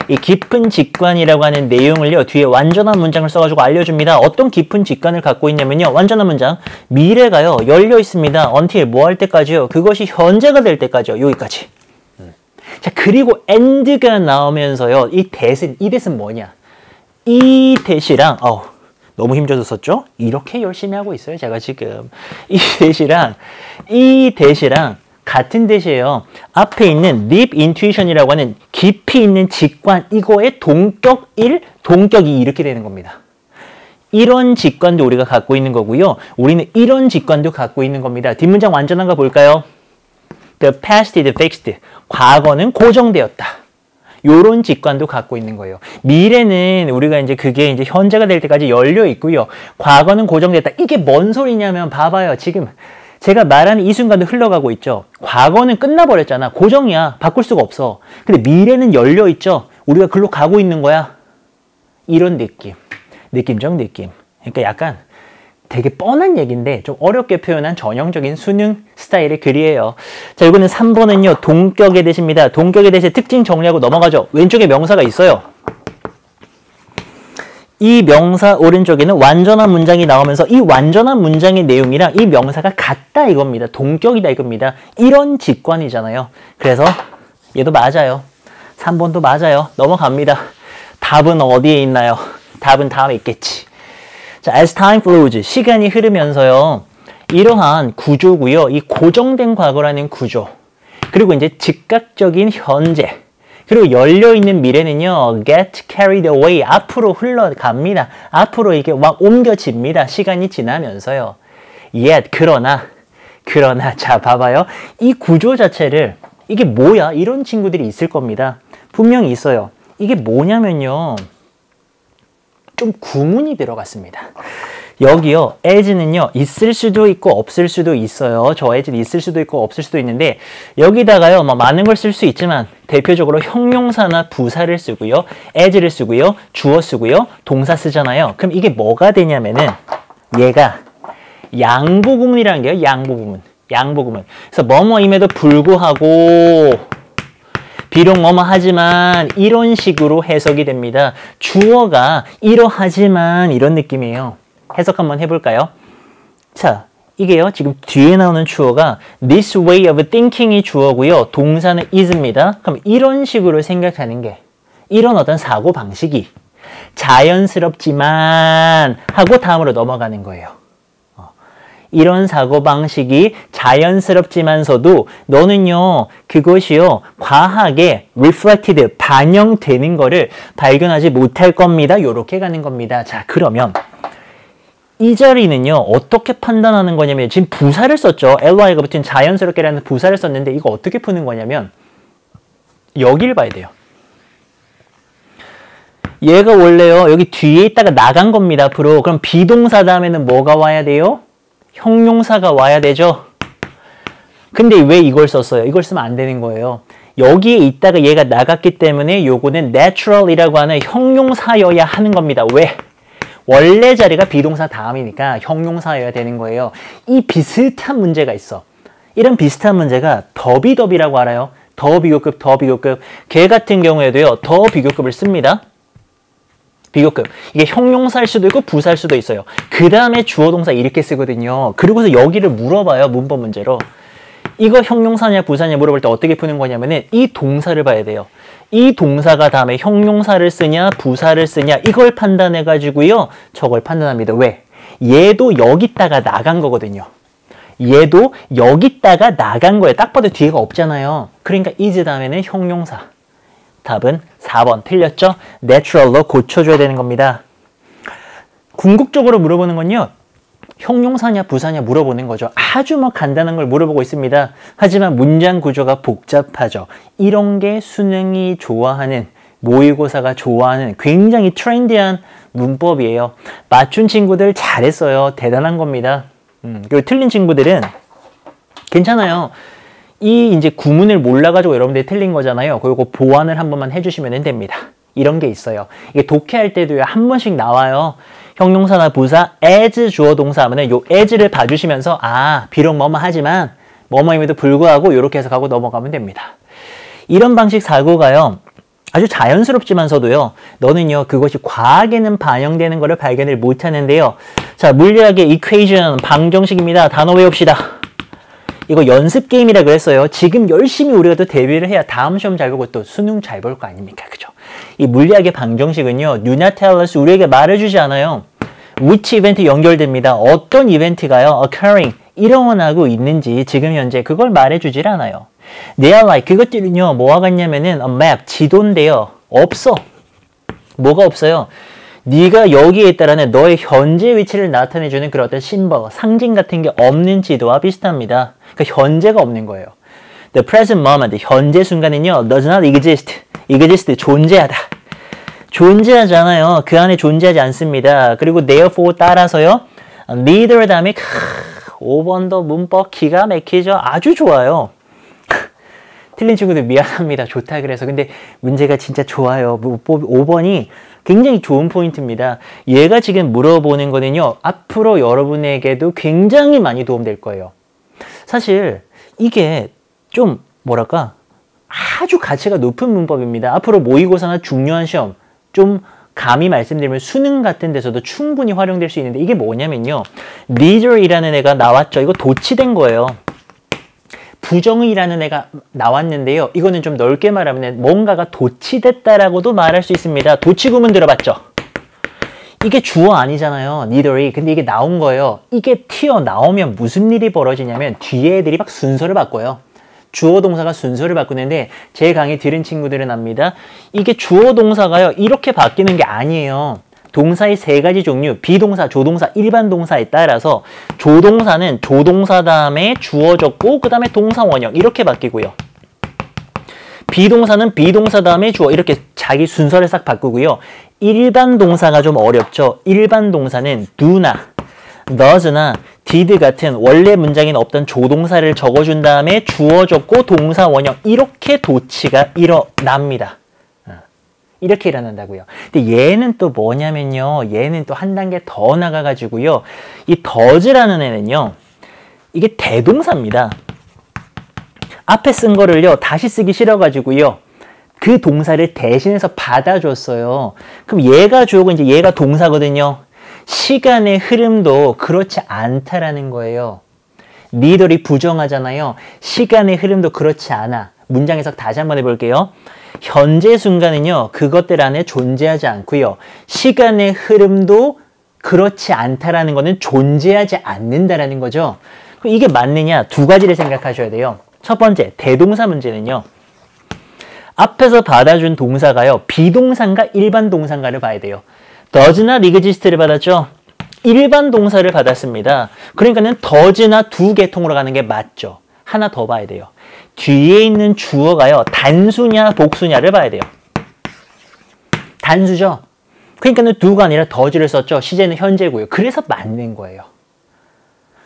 이 깊은 직관이라고 하는 내용을요. 뒤에 완전한 문장을 써가지고 알려줍니다. 어떤 깊은 직관을 갖고 있냐면요. 완전한 문장. 미래가요. 열려 있습니다. until 뭐 할 때까지요? 그것이 현재가 될 때까지요. 여기까지. 자 그리고 and가 나오면서요. 이 대신 뭐냐? 이 대시랑 너무 힘줘서 썼죠? 이렇게 열심히 하고 있어요. 제가 지금 이 대시랑 같은 대시예요. 앞에 있는 deep intuition이라고 하는 깊이 있는 직관 이거의 동격이 이렇게 되는 겁니다. 이런 직관도 우리가 갖고 있는 거고요. 우리는 이런 직관도 갖고 있는 겁니다. 뒷문장 완전한 거 볼까요? The past is fixed. 과거는 고정되었다. 요런 직관도 갖고 있는 거예요. 미래는 우리가 이제 그게 이제 현재가 될 때까지 열려 있고요. 과거는 고정됐다. 이게 뭔 소리냐면 봐봐요. 지금 제가 말하는 이 순간도 흘러가고 있죠. 과거는 끝나버렸잖아. 고정이야. 바꿀 수가 없어. 근데 미래는 열려 있죠. 우리가 글로 가고 있는 거야. 이런 느낌. 느낌적 느낌. 그러니까 약간 되게 뻔한 얘기인데 좀 어렵게 표현한 전형적인 수능 스타일의 글이에요. 자, 이거는 3번은요. 동격의 대시입니다. 동격의 대시 특징 정리하고 넘어가죠. 왼쪽에 명사가 있어요. 이 명사 오른쪽에는 완전한 문장이 나오면서 이 완전한 문장의 내용이랑 이 명사가 같다 이겁니다. 동격이다 이겁니다. 이런 직관이잖아요. 그래서 얘도 맞아요. 3번도 맞아요. 넘어갑니다. 답은 어디에 있나요? 답은 다음에 있겠지. 자, as time flows, 시간이 흐르면서요. 이러한 구조고요. 이 고정된 과거라는 구조. 그리고 이제 즉각적인 현재. 그리고 열려있는 미래는요. get carried away. 앞으로 흘러갑니다. 앞으로 이게 막 옮겨집니다. 시간이 지나면서요. yet, 그러나 자, 봐봐요. 이 구조 자체를 이게 뭐야? 이런 친구들이 있을 겁니다. 분명히 있어요. 이게 뭐냐면요. 좀 구문이 들어갔습니다. 여기요. as는요. 있을 수도 있고 없을 수도 있어요. 저 as는 있을 수도 있고 없을 수도 있는데 여기다가요. 뭐 많은 걸 쓸 수 있지만 대표적으로 형용사나 부사를 쓰고요. as를 쓰고요. 주어 쓰고요. 동사 쓰잖아요. 그럼 이게 뭐가 되냐면은 얘가 양보구문이라는 게요. 양보구문. 그래서 뭐뭐임에도 불구하고 비록 뭐뭐 하지만 이런 식으로 해석이 됩니다. 주어가 이러하지만 이런 느낌이에요. 해석 한번 해볼까요? 자, 이게요. 지금 뒤에 나오는 주어가 this way of thinking이 주어고요. 동사는 is입니다. 그럼 이런 식으로 생각하는 게 이런 어떤 사고 방식이 자연스럽지만 하고 다음으로 넘어가는 거예요. 이런 사고방식이 자연스럽지만서도 너는요, 그것이요, 과하게 reflected, 반영되는 거를 발견하지 못할 겁니다. 요렇게 가는 겁니다. 자, 그러면 이 자리는요, 어떻게 판단하는 거냐면, 지금 부사를 썼죠. ly가 붙은 자연스럽게라는 부사를 썼는데, 이거 어떻게 푸는 거냐면, 여기를 봐야 돼요. 얘가 원래요, 여기 뒤에 있다가 나간 겁니다, 앞으로. 그럼 비동사 다음에는 뭐가 와야 돼요? 형용사가 와야 되죠. 근데 왜 이걸 썼어요? 이걸 쓰면 안 되는 거예요. 여기에 있다가 얘가 나갔기 때문에 요거는 natural이라고 하는 형용사여야 하는 겁니다. 왜? 원래 자리가 비동사 다음이니까 형용사여야 되는 거예요. 이 비슷한 문제가 있어. 이런 비슷한 문제가 더비더비라고 알아요? 더 비교급. 걔 같은 경우에도요. 더 비교급을 씁니다. 비교급. 이게 형용사일 수도 있고 부사일 수도 있어요. 그 다음에 주어 동사 이렇게 쓰거든요. 그리고서 여기를 물어봐요. 문법 문제로. 이거 형용사냐 부사냐 물어볼 때 어떻게 푸는 거냐면은 이 동사를 봐야 돼요. 이 동사가 다음에 형용사를 쓰냐 부사를 쓰냐 이걸 판단해 가지고요. 저걸 판단합니다. 왜? 얘도 여기다가 나간 거거든요. 얘도 여기다가 나간 거예요. 딱 봐도 뒤에가 없잖아요. 그러니까 is 다음에는 형용사. 답은 4번 틀렸죠? natural로 고쳐줘야 되는 겁니다. 궁극적으로 물어보는 건요. 형용사냐 부사냐 물어보는 거죠. 아주 뭐 간단한 걸 물어보고 있습니다. 하지만 문장 구조가 복잡하죠. 이런 게 수능이 좋아하는 모의고사가 좋아하는 굉장히 트렌디한 문법이에요. 맞춘 친구들 잘했어요. 대단한 겁니다. 그리고 틀린 친구들은 괜찮아요. 이 이제 구문을 몰라가지고 여러분들이 틀린 거잖아요. 그리고 보완을 한 번만 해주시면 됩니다. 이런 게 있어요. 이게 독해할 때도요. 한 번씩 나와요. 형용사나 부사, as 주어 동사 하면은 요 as를 봐주시면서 비록 뭐뭐 하지만 뭐뭐임에도 불구하고 이렇게 해석하고 넘어가면 됩니다. 이런 방식 사고가요. 아주 자연스럽지만서도요. 너는요. 그것이 과학에는 반영되는 것을 발견을 못하는데요. 자, 물리학의 equation, 방정식입니다. 단어 외웁시다. 이거 연습 게임이라 그랬어요. 지금 열심히 우리가 또 대비를 해야 다음 시험 잘 보고 또 수능 잘 볼 거 아닙니까? 그죠? 이 물리학의 방정식은요. do not tell us, 우리에게 말해주지 않아요. which event 연결됩니다. 어떤 이벤트가요. occurring, 일어나고 있는지 지금 현재 그걸 말해주질 않아요. they are like, 그것들은요. 뭐와 같냐면은 a map, 지도인데요. 없어. 뭐가 없어요? 네가 여기에 있다라는 너의 현재 위치를 나타내주는 그런 어떤 심벌, 상징 같은 게 없는 지도와 비슷합니다. 그러니까 현재가 없는 거예요. The present moment, 현재 순간은요. does not exist. 존재하다. 존재하지 않아요. 그 안에 존재하지 않습니다. 그리고 therefore 따라서요. neither 다음에 5번도 문법 기가 막히죠. 아주 좋아요. 틀린 친구들 미안합니다. 좋다 그래서. 근데 문제가 진짜 좋아요. 5번이 굉장히 좋은 포인트입니다. 얘가 지금 물어보는 거는요. 앞으로 여러분에게도 굉장히 많이 도움될 거예요. 사실 이게 좀 뭐랄까 아주 가치가 높은 문법입니다. 앞으로 모의고사나 중요한 시험 좀 감히 말씀드리면 수능 같은 데서도 충분히 활용될 수 있는데 이게 뭐냐면요. neither이라는 애가 나왔죠. 이거 도치된 거예요. 부정의라는 애가 나왔는데요. 이거는 좀 넓게 말하면 뭔가가 도치됐다라고도 말할 수 있습니다. 도치구문 들어봤죠? 이게 주어 아니잖아요. neither이. 근데 이게 나온 거예요. 이게 튀어나오면 무슨 일이 벌어지냐면 뒤에 애들이 막 순서를 바꿔요. 주어 동사가 순서를 바꾸는데 제 강의 들은 친구들은 압니다. 이게 주어 동사가요. 이렇게 바뀌는 게 아니에요. 동사의 세 가지 종류, 비동사, 조동사, 일반 동사에 따라서 조동사는 조동사 다음에 주어 적고 그 다음에 동사 원형 이렇게 바뀌고요. 비동사는 비동사 다음에 주어 이렇게 자기 순서를 싹 바꾸고요. 일반 동사가 좀 어렵죠. 일반 동사는 do나 does나 did 같은 원래 문장에는 없던 조동사를 적어준 다음에 주어 적고 동사 원형 이렇게 도치가 일어납니다. 이렇게 일어난다고요. 근데 얘는 또 뭐냐면요. 얘는 또 한 단계 더 나가가지고요. 이 does라는 애는요. 이게 대동사입니다. 앞에 쓴 거를요. 다시 쓰기 싫어가지고요. 그 동사를 대신해서 받아줬어요. 그럼 얘가 주어고 이제 얘가 동사거든요. 시간의 흐름도 그렇지 않다라는 거예요. neither이 부정하잖아요. 시간의 흐름도 그렇지 않아. 문장 해석 다시 한번 해볼게요. 현재 순간은요. 그것들 안에 존재하지 않고요. 시간의 흐름도 그렇지 않다라는 거는 존재하지 않는다라는 거죠. 그럼 이게 맞느냐? 두 가지를 생각하셔야 돼요. 첫 번째, 대동사 문제는요. 앞에서 받아준 동사가요. 비동사인가 일반 동사인가를 봐야 돼요. does나 exist를 받았죠? 일반 동사를 받았습니다. 그러니까는 does나 두 계통으로 가는 게 맞죠. 하나 더 봐야 돼요. 뒤에 있는 주어가요. 단수냐 복수냐를 봐야 돼요. 단수죠? 그러니까는 do가 아니라 does를 썼죠. 시제는 현재고요. 그래서 맞는 거예요.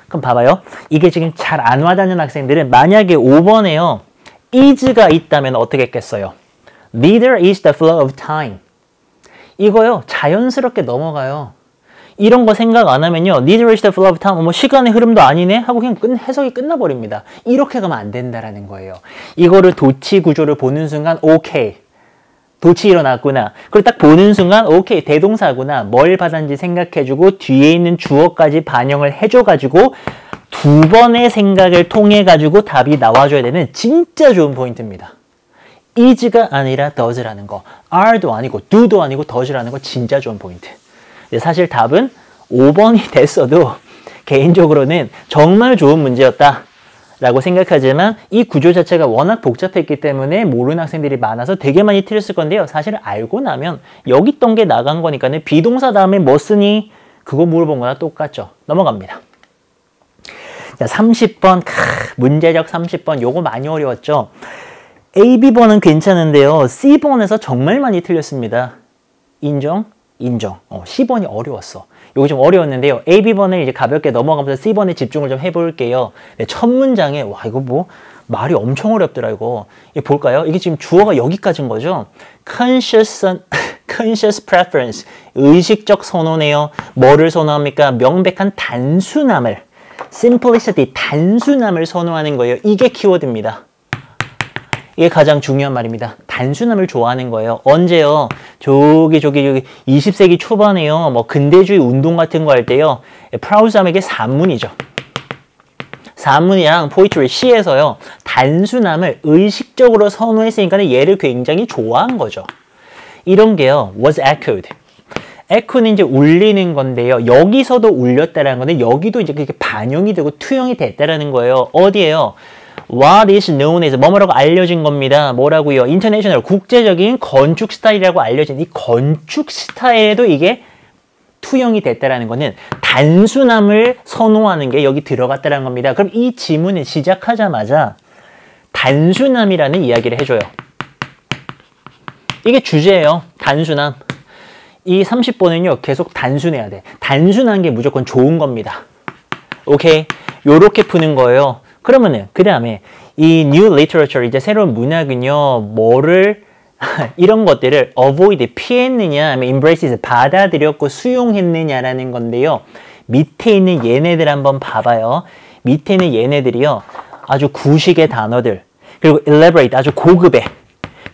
그럼 봐봐요. 이게 지금 잘 안 와닿는 학생들은 만약에 5번에요. is가 있다면 어떻게 했겠어요? Neither is the flow of time. 이거요. 자연스럽게 넘어가요. 이런 거 생각 안 하면요. Neither is the flow of time. 뭐 시간의 흐름도 아니네? 하고 그냥 해석이 끝나버립니다. 이렇게 가면 안 된다라는 거예요. 이거를 도치 구조를 보는 순간 오케이. 도치 일어났구나. 그리고 딱 보는 순간 오케이. 대동사구나. 뭘 받았는지 생각해주고 뒤에 있는 주어까지 반영을 해줘가지고 두 번의 생각을 통해가지고 답이 나와줘야 되는 진짜 좋은 포인트입니다. is가 아니라 does라는 거. are도 아니고 do도 아니고 does라는 거 진짜 좋은 포인트. 사실 답은 5번이 됐어도 개인적으로는 정말 좋은 문제였다 라고 생각하지만 이 구조 자체가 워낙 복잡했기 때문에 모르는 학생들이 많아서 되게 많이 틀렸을 건데요. 사실 알고 나면 여기 있던 게 나간 거니까는 비동사 다음에 뭐 쓰니? 그거 물어본 거나 똑같죠. 넘어갑니다. 자, 30번 문제적 30번 요거 많이 어려웠죠. A, B번은 괜찮은데요. C번에서 정말 많이 틀렸습니다. 인정? 인정. C번이 어려웠어. 요거 좀 어려웠는데요. A, B번을 이제 가볍게 넘어가면서 C번에 집중을 좀 해볼게요. 네, 첫 문장에 와 이거 뭐 말이 엄청 어렵더라 이거. 이거 볼까요? 이게 지금 주어가 여기까지인 거죠. conscious preference. 의식적 선호네요. 뭐를 선호합니까? 명백한 단순함을. simplicity. 단순함을 선호하는 거예요. 이게 키워드입니다. 이게 가장 중요한 말입니다. 단순함을 좋아하는 거예요. 언제요? 저기 20세기 초반에요. 뭐 근대주의 운동 같은 거 할 때요. 프라우스함에게 산문이죠. 산문이랑 포이트리 시에서요. 단순함을 의식적으로 선호했으니까 얘를 굉장히 좋아한 거죠. 이런 게요. was echoed. echo는 이제 울리는 건데요. 여기서도 울렸다라는 건데 여기도 이제 그렇게 반영이 되고 투영이 됐다라는 거예요. 어디에요? What is known as 뭐뭐라고 알려진 겁니다. 뭐라고요? 인터내셔널 국제적인 건축 스타일이라고 알려진 이 건축 스타일에도 이게 투영이 됐다라는 거는 단순함을 선호하는 게 여기 들어갔다라는 겁니다. 그럼 이 지문을 시작하자마자 단순함이라는 이야기를 해줘요. 이게 주제예요. 단순함. 이 30번은요. 계속 단순해야 돼. 단순한 게 무조건 좋은 겁니다. 오케이? 요렇게 푸는 거예요. 그러면은 그 다음에 이 new literature 이제 새로운 문학은요 뭐를 이런 것들을 avoid 피했느냐 아니면 embraces 받아들였고 수용했느냐라는 건데요. 밑에 있는 얘네들 한번 봐봐요. 밑에 있는 얘네들이요 아주 구식의 단어들 그리고 elaborate 아주 고급의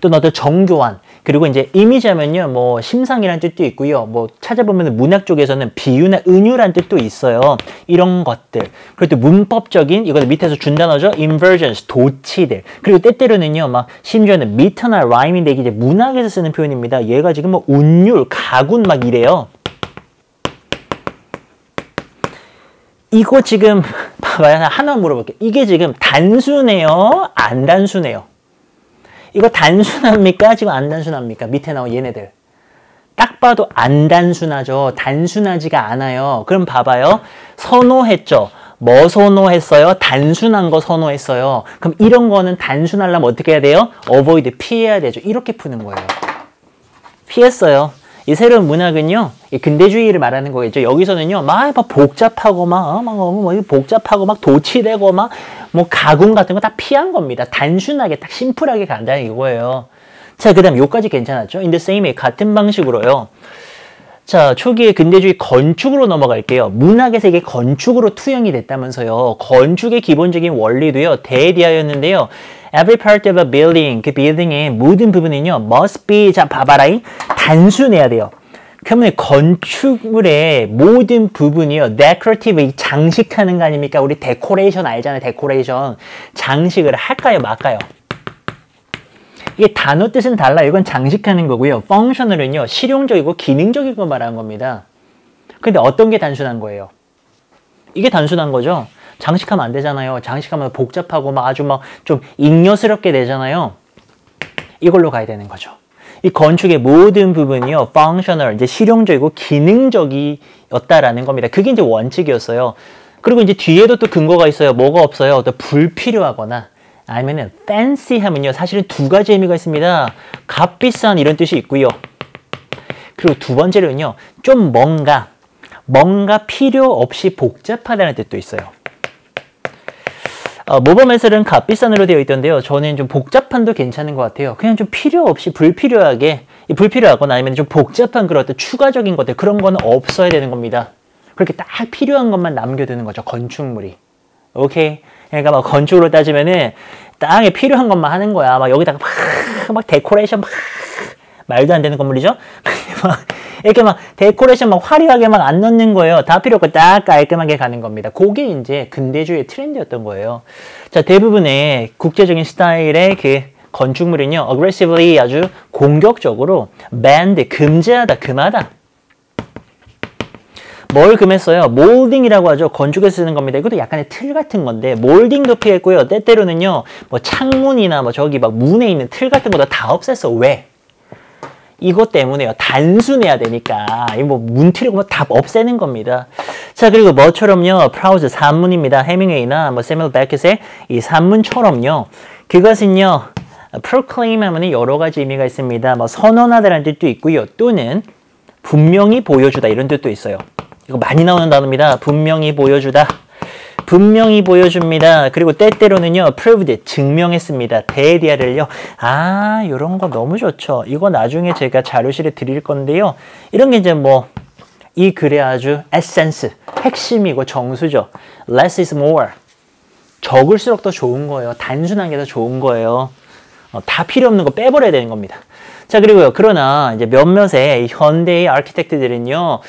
또는 어떤 정교한 그리고 이제 이미지하면요, 뭐 심상이라는 뜻도 있고요. 뭐 찾아보면 문학 쪽에서는 비유나 은유라는 뜻도 있어요. 이런 것들. 그리고 또 문법적인 이거는 밑에서 준 단어죠. inversions, 도치들. 그리고 때때로는요, 막 심지어는 미터나 라임인데 이게 이제 문학에서 쓰는 표현입니다. 얘가 지금 뭐 운율, 가군 막 이래요. 이거 지금 봐봐요. 하나 물어볼게요. 이게 지금 단순해요? 안 단순해요? 이거 단순합니까? 지금 안 단순합니까? 밑에 나온 얘네들. 딱 봐도 안 단순하죠. 단순하지가 않아요. 그럼 봐봐요. 선호했죠. 뭐 선호했어요? 단순한 거 선호했어요. 그럼 이런 거는 단순하려면 어떻게 해야 돼요? avoid, 피해야 되죠. 이렇게 푸는 거예요. 피했어요. 이 새로운 문학은요, 이 근대주의를 말하는 거겠죠. 여기서는요, 막 복잡하고 복잡하고 막 도치되고 막 뭐 가공 같은 거 다 피한 겁니다. 단순하게 딱 심플하게 간다는 이거예요. 자, 그 다음 요까지 괜찮았죠? In the same way, 같은 방식으로요. 자, 초기의 근대주의 건축으로 넘어갈게요. 문학에서 이게 건축으로 투영이 됐다면서요. 건축의 기본적인 원리도요, 대디하였는데요. Every part of a building, 그 빌딩의 모든 부분은요, must be, 자, 봐봐라이, 단순해야 돼요. 그러면 건축물의 모든 부분이요, decorative, 장식하는 거 아닙니까? 우리 데코레이션 알잖아요, 데코레이션. 장식을 할까요, 말까요? 이게 단어 뜻은 달라요. 이건 장식하는 거고요. functional은요, 실용적이고 기능적인 거 말하는 겁니다. 근데 어떤 게 단순한 거예요? 이게 단순한 거죠. 장식하면 안 되잖아요. 장식하면 복잡하고 막 아주 막 좀 잉여스럽게 되잖아요. 이걸로 가야 되는 거죠. 이 건축의 모든 부분이요, functional, 이제 실용적이고 기능적이었다라는 겁니다. 그게 이제 원칙이었어요. 그리고 이제 뒤에도 또 근거가 있어요. 뭐가 없어요? 또 불필요하거나 아니면은 fancy 하면요, 사실은 두 가지 의미가 있습니다. 값비싼 이런 뜻이 있고요. 그리고 두 번째로는요, 좀 뭔가 필요 없이 복잡하다는 뜻도 있어요. 모범에서는 값비싼으로 되어 있던데요. 저는 좀 복잡한도 괜찮은 것 같아요. 그냥 좀 필요 없이 불필요하거나 아니면 좀 복잡한 그런 어떤 추가적인 것들, 그런 거는 없어야 되는 겁니다. 그렇게 딱 필요한 것만 남겨두는 거죠, 건축물이. 오케이? 그러니까 막 건축으로 따지면은 땅에 필요한 것만 하는 거야. 막 여기다가 막 데코레이션 말도 안 되는 건물이죠? 막 이렇게 막 데코레이션 막 화려하게 막 안 넣는 거예요. 다 필요 없고 딱 깔끔하게 가는 겁니다. 그게 이제 근대주의의 트렌드였던 거예요. 자, 대부분의 국제적인 스타일의 그 건축물은요, aggressively, 아주 공격적으로 banned, 금지하다, 금하다. 뭘 금했어요? 몰딩이라고 하죠. 건축에서 쓰는 겁니다. 이것도 약간의 틀 같은 건데 몰딩도 피했고요. 때때로는요, 뭐 창문이나 뭐 저기 막 문에 있는 틀 같은 것도 다 없앴어. 왜? 이것 때문에요. 단순해야 되니까. 이 뭐 문틀이고 뭐 다 없애는 겁니다. 자, 그리고 뭐처럼요, 프라우즈 산문입니다. 해밍웨이나 뭐 세밀 베켓의 이 산문처럼요. 그것은요, proclaim 하면은 여러 가지 의미가 있습니다. 뭐 선언하다라는 뜻도 있고요. 또는 분명히 보여주다 이런 뜻도 있어요. 이거 많이 나오는 단어입니다. 분명히 보여주다. 분명히 보여줍니다. 그리고 때때로는요, proved, 증명했습니다. 대디아를요. 아, 이런 거 너무 좋죠. 이거 나중에 제가 자료실에 드릴 건데요. 이런 게 이제 뭐, 이 글의 아주 에센스, 핵심이고 정수죠. Less is more. 적을수록 더 좋은 거예요. 단순한 게 더 좋은 거예요. 다 필요 없는 거 빼버려야 되는 겁니다. 자, 그리고요, 그러나 이제 몇몇의 현대의 아키텍트들은요,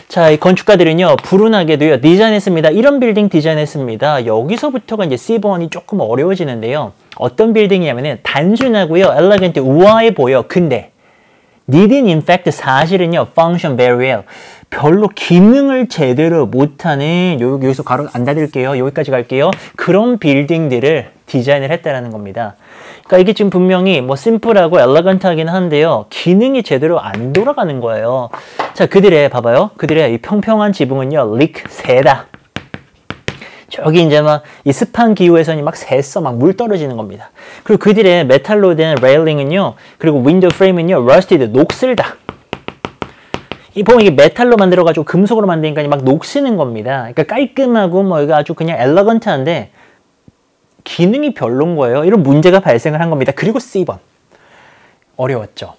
자, 이 건축가들은요, 불운하게도요, 디자인했습니다. 이런 빌딩 디자인했습니다. 여기서부터가 이제 C번이 조금 어려워지는데요. 어떤 빌딩이냐면은 단순하고요, elegant, 우아해 보여. 근데 didn't in fact 사실은요, function very well. 별로 기능을 제대로 못하는, 여기서 가로 안 닫을게요. 여기까지 갈게요. 그런 빌딩들을 디자인을 했다라는 겁니다. 그러니까 이게 지금 분명히 뭐 심플하고 엘레건트하긴 한데요. 기능이 제대로 안 돌아가는 거예요. 자, 그들의 봐봐요. 그들의 이 평평한 지붕은요, leak, 새다. 저기 이제 막 이 습한 기후에서는 막 새서 막 물 떨어지는 겁니다. 그리고 그들의 메탈로 된 레일링은요, 그리고 윈도우 프레임은요, rusted, 녹슬다. 이 보면 이게 메탈로 만들어가지고 금속으로 만드니까 막 녹슬는 겁니다. 그러니까 깔끔하고 뭐 이거 아주 그냥 엘레건트한데 기능이 별론 거예요. 이런 문제가 발생을 한 겁니다. 그리고 C번. 어려웠죠.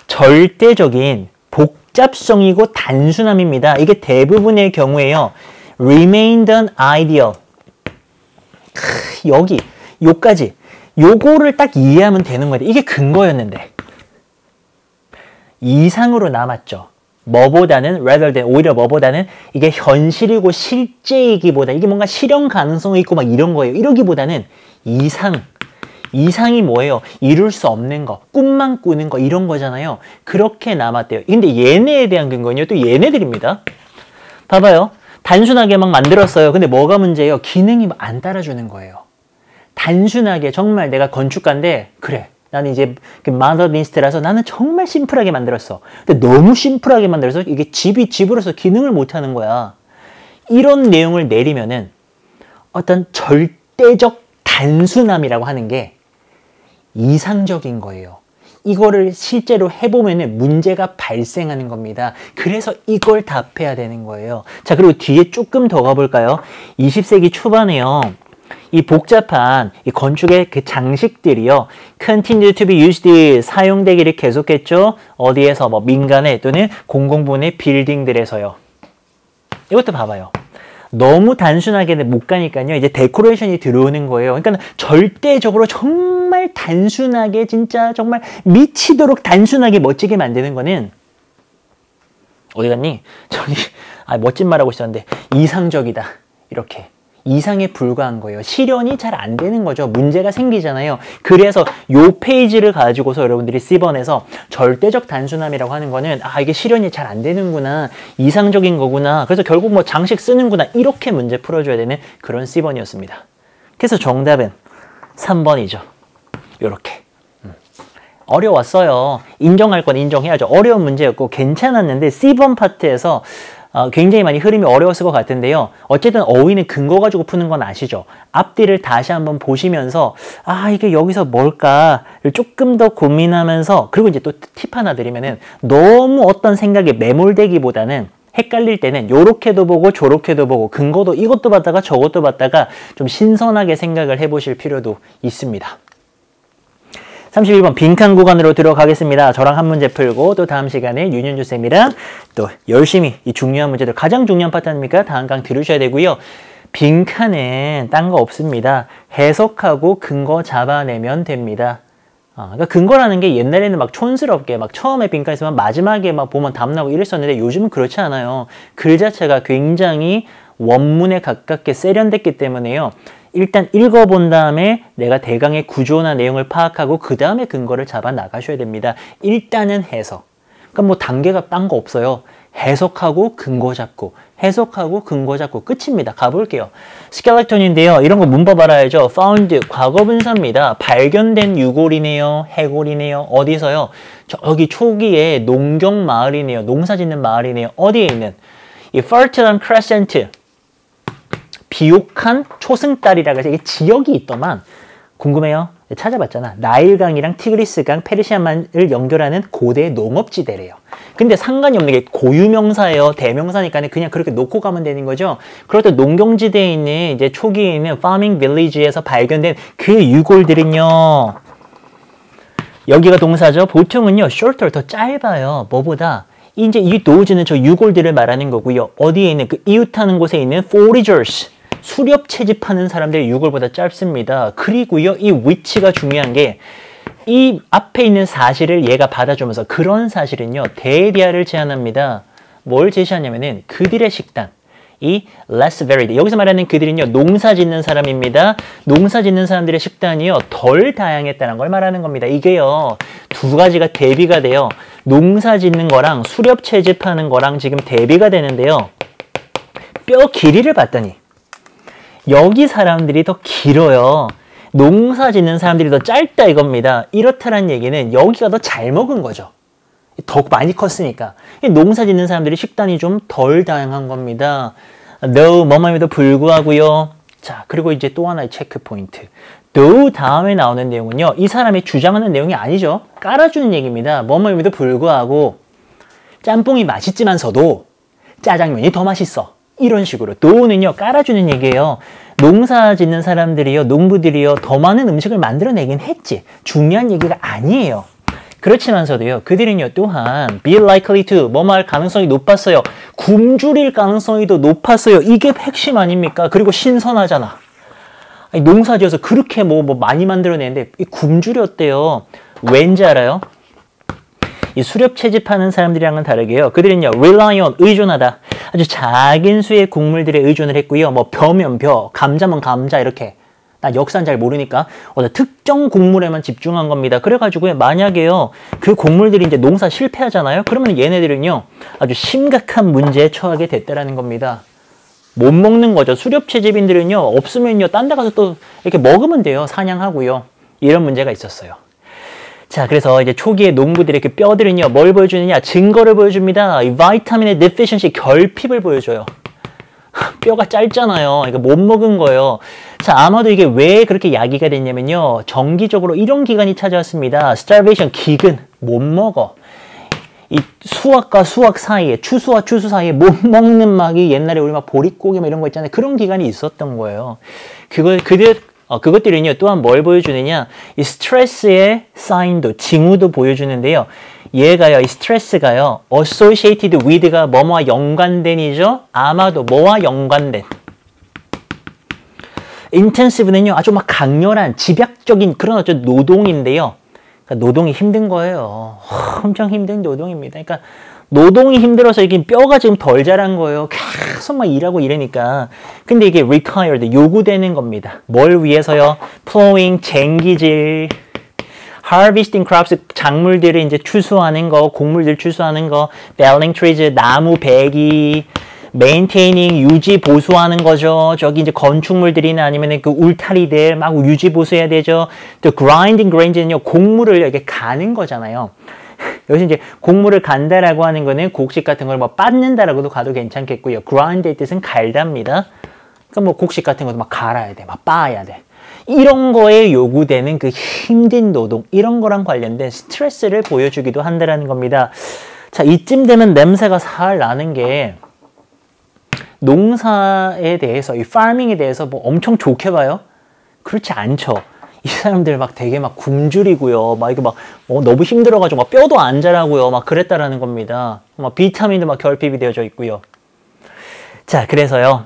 절대적인 복잡성이고 단순함입니다. 이게 대부분의 경우에요. remained an ideal. 여기, 요까지. 요거를 딱 이해하면 되는 거예요. 이게 근거였는데. 이상으로 남았죠. 뭐보다는, rather than, 오히려 뭐보다는 이게 현실이고 실제이기보다 이게 뭔가 실현 가능성이 있고 막 이런 거예요. 이러기보다는 이상이 뭐예요? 이룰 수 없는 거, 꿈만 꾸는 거 이런 거잖아요. 그렇게 남았대요. 근데 얘네에 대한 근거는요, 또 얘네들입니다. 봐봐요. 단순하게 막 만들었어요. 근데 뭐가 문제예요? 기능이 안 따라주는 거예요. 단순하게 정말 내가 건축가인데 그래. 나는 이제 마더리스트라서 나는 정말 심플하게 만들었어. 근데 너무 심플하게 만들어서 이게 집이 집으로서 기능을 못하는 거야. 이런 내용을 내리면은 어떤 절대적 단순함이라고 하는 게 이상적인 거예요. 이거를 실제로 해보면은 문제가 발생하는 겁니다. 그래서 이걸 답해야 되는 거예요. 자, 그리고 뒤에 조금 더 가볼까요? 20세기 초반에요. 이 복잡한 이 건축의 그 장식들이요. continue to be used, 사용되기를 계속했죠. 어디에서? 뭐 민간에 또는 공공부문의 빌딩들에서요. 이것도 봐봐요. 너무 단순하게는 못 가니까요. 이제 데코레이션이 들어오는 거예요. 그러니까 절대적으로 정말 단순하게 진짜 정말 미치도록 단순하게 멋지게 만드는 거는 어디 갔니? 저기 멋진 말하고 있었는데 이상적이다. 이렇게. 이상에 불과한 거예요. 실현이 잘 안 되는 거죠. 문제가 생기잖아요. 그래서 요 페이지를 가지고서 여러분들이 C번에서 절대적 단순함이라고 하는 거는 이게 실현이 잘 안 되는구나. 이상적인 거구나. 그래서 결국 뭐 장식 쓰는구나. 이렇게 문제 풀어줘야 되는 그런 C번이었습니다. 그래서 정답은 3번이죠. 요렇게. 어려웠어요. 인정할 건 인정해야죠. 어려운 문제였고 괜찮았는데 C번 파트에서 굉장히 많이 흐름이 어려웠을 것 같은데요. 어쨌든 어휘는 근거 가지고 푸는 건 아시죠? 앞뒤를 다시 한번 보시면서 이게 여기서 뭘까를 조금 더 고민하면서 그리고 이제 또 팁 하나 드리면은 너무 어떤 생각에 매몰되기보다는 헷갈릴 때는 요렇게도 보고 저렇게도 보고 근거도 이것도 봤다가 저것도 봤다가 좀 신선하게 생각을 해보실 필요도 있습니다. 31번 빈칸 구간으로 들어가겠습니다. 저랑 한 문제 풀고 또 다음 시간에 윤현주 쌤이랑 또 열심히 이 중요한 문제들 가장 중요한 파트 아닙니까? 다음 강 들으셔야 되고요. 빈칸은 딴 거 없습니다. 해석하고 근거 잡아내면 됩니다. 그러니까 근거라는 게 옛날에는 막 촌스럽게 막 처음에 빈칸 있으면 마지막에 막 보면 답 나오고 이랬었는데 요즘은 그렇지 않아요. 글 자체가 굉장히 원문에 가깝게 세련됐기 때문에요. 일단 읽어본 다음에 내가 대강의 구조나 내용을 파악하고 그 다음에 근거를 잡아 나가셔야 됩니다. 일단은 해석. 그러니까 뭐 단계가 딴 거 없어요. 해석하고 근거 잡고 해석하고 근거 잡고 끝입니다. 가볼게요. 스켈레톤인데요. 이런 거 문법 알아야죠. found 과거분사입니다. 발견된 유골이네요. 해골이네요. 어디서요? 저기 초기에 농경 마을이네요. 농사 짓는 마을이네요. 어디에 있는? 이 fertile crescent. 비옥한 초승달이라고 해서 이게 지역이 있더만 궁금해요? 찾아봤잖아. 나일강이랑 티그리스강, 페르시아만을 연결하는 고대 농업지대래요. 근데 상관이 없는 게 고유명사예요. 대명사니까 그냥 그렇게 놓고 가면 되는 거죠. 그럴 때 농경지대에 있는 이제 초기에 있는 farming village에서 발견된 그 유골들은요. 여기가 동사죠. 보통은요. shorter 더 짧아요. 뭐보다 이제 이 those 저 유골들을 말하는 거고요. 어디에 있는 그 이웃하는 곳에 있는 foragers 수렵 채집하는 사람들의 유골보다 짧습니다. 그리고요, 이 위치가 중요한 게 이 앞에 있는 사실을 얘가 받아주면서 그런 사실은요, 대디아를 제안합니다. 뭘 제시하냐면은 그들의 식단, 이 less varied. 여기서 말하는 그들은요, 농사 짓는 사람입니다. 농사 짓는 사람들의 식단이요, 덜 다양했다는 걸 말하는 겁니다. 이게요, 두 가지가 대비가 돼요. 농사 짓는 거랑 수렵 채집하는 거랑 지금 대비가 되는데요. 뼈 길이를 봤더니 여기 사람들이 더 길어요. 농사 짓는 사람들이 더 짧다 이겁니다. 이렇다는 얘기는 여기가 더 잘 먹은 거죠. 더 많이 컸으니까. 농사 짓는 사람들이 식단이 좀 덜 다양한 겁니다. though 뭐뭐에도 불구하고요. 자, 그리고 이제 또 하나의 체크 포인트. though 다음에 나오는 내용은요. 이 사람이 주장하는 내용이 아니죠. 깔아주는 얘기입니다. 뭐뭐에도 불구하고 짬뽕이 맛있지만서도 짜장면이 더 맛있어. 이런 식으로. though는요. 깔아주는 얘기예요. 농사 짓는 사람들이요. 농부들이요. 더 많은 음식을 만들어내긴 했지. 중요한 얘기가 아니에요. 그렇지만서도요. 그들은요. 또한 be likely to 뭐뭐 할 가능성이 높았어요. 굶주릴 가능성이 더 높았어요. 이게 핵심 아닙니까? 그리고 신선하잖아. 아니, 농사 지어서 그렇게 뭐 많이 만들어내는데 굶주렸대요. 왠지 알아요? 이 수렵 채집하는 사람들이랑은 다르게요. 그들은요, rely on, 의존하다. 아주 작은 수의 곡물들에 의존을 했고요. 뭐 벼면 벼, 감자면 감자 이렇게. 나 역사는 잘 모르니까 특정 곡물에만 집중한 겁니다. 그래가지고요, 만약에요, 그 곡물들이 이제 농사 실패하잖아요. 그러면 얘네들은요, 아주 심각한 문제에 처하게 됐다라는 겁니다. 못 먹는 거죠. 수렵채집인들은요, 없으면요, 딴 데 가서 또 이렇게 먹으면 돼요. 사냥하고요. 이런 문제가 있었어요. 자, 그래서 이제 초기에 농부들의 그 뼈들은요, 뭘 보여주느냐? 증거를 보여줍니다. 이 바이타민의 deficiency, 결핍을 보여줘요. 뼈가 짧잖아요. 이거 못 먹은 거예요. 자, 아마도 이게 왜 그렇게 야기가 됐냐면요, 정기적으로 이런 기간이 찾아왔습니다. starvation, 기근, 못 먹어. 이 수확과 수확 사이에, 추수와 추수 사이에 못 먹는 막이 옛날에 우리 막 보릿고기 막 이런 거 있잖아요. 그런 기간이 있었던 거예요. 그것들은요, 또한 뭘 보여주느냐? 이 스트레스의 사인도, 징후도 보여주는데요. 얘가요, 이 스트레스가요, associated with가 뭐뭐와 연관된이죠? 아마도 뭐와 연관된. intensive는요, 아주 막 강렬한, 집약적인 그런 어떤 노동인데요. 그러니까 노동이 힘든 거예요. 엄청 힘든 노동입니다. 그러니까 노동이 힘들어서 이게 뼈가 지금 덜 자란 거예요. 계속 막 일하고 이러니까. 근데 이게 required, 요구되는 겁니다. 뭘 위해서요? plowing, 쟁기질, harvesting crops, 작물들을 이제 추수하는 거, 곡물들 추수하는 거, felling trees, 나무 베기, maintaining, 유지 보수하는 거죠. 저기 이제 건축물들이나 아니면 그 울타리들 막 유지 보수해야 되죠. 또 grinding grains는요, 곡물을 이렇게 가는 거잖아요. 여기서 이제 곡물을 간다라고 하는 거는 곡식 같은 걸 뭐 빻는다라고도 가도 괜찮겠고요. grind의 뜻은 갈답니다. 그러니까 뭐 곡식 같은 것도 막 갈아야 돼, 막 빻아야 돼. 이런 거에 요구되는 그 힘든 노동, 이런 거랑 관련된 스트레스를 보여주기도 한다라는 겁니다. 자, 이쯤 되면 냄새가 살 나는 게, 농사에 대해서, 이 파밍에 대해서 뭐 엄청 좋게 봐요? 그렇지 않죠. 이 사람들 막 되게 막 굶주리고요. 막 이거 막 너무 힘들어가지고 막 뼈도 안 자라고요. 막 그랬다라는 겁니다. 막 비타민도 막 결핍이 되어져 있고요. 자, 그래서요,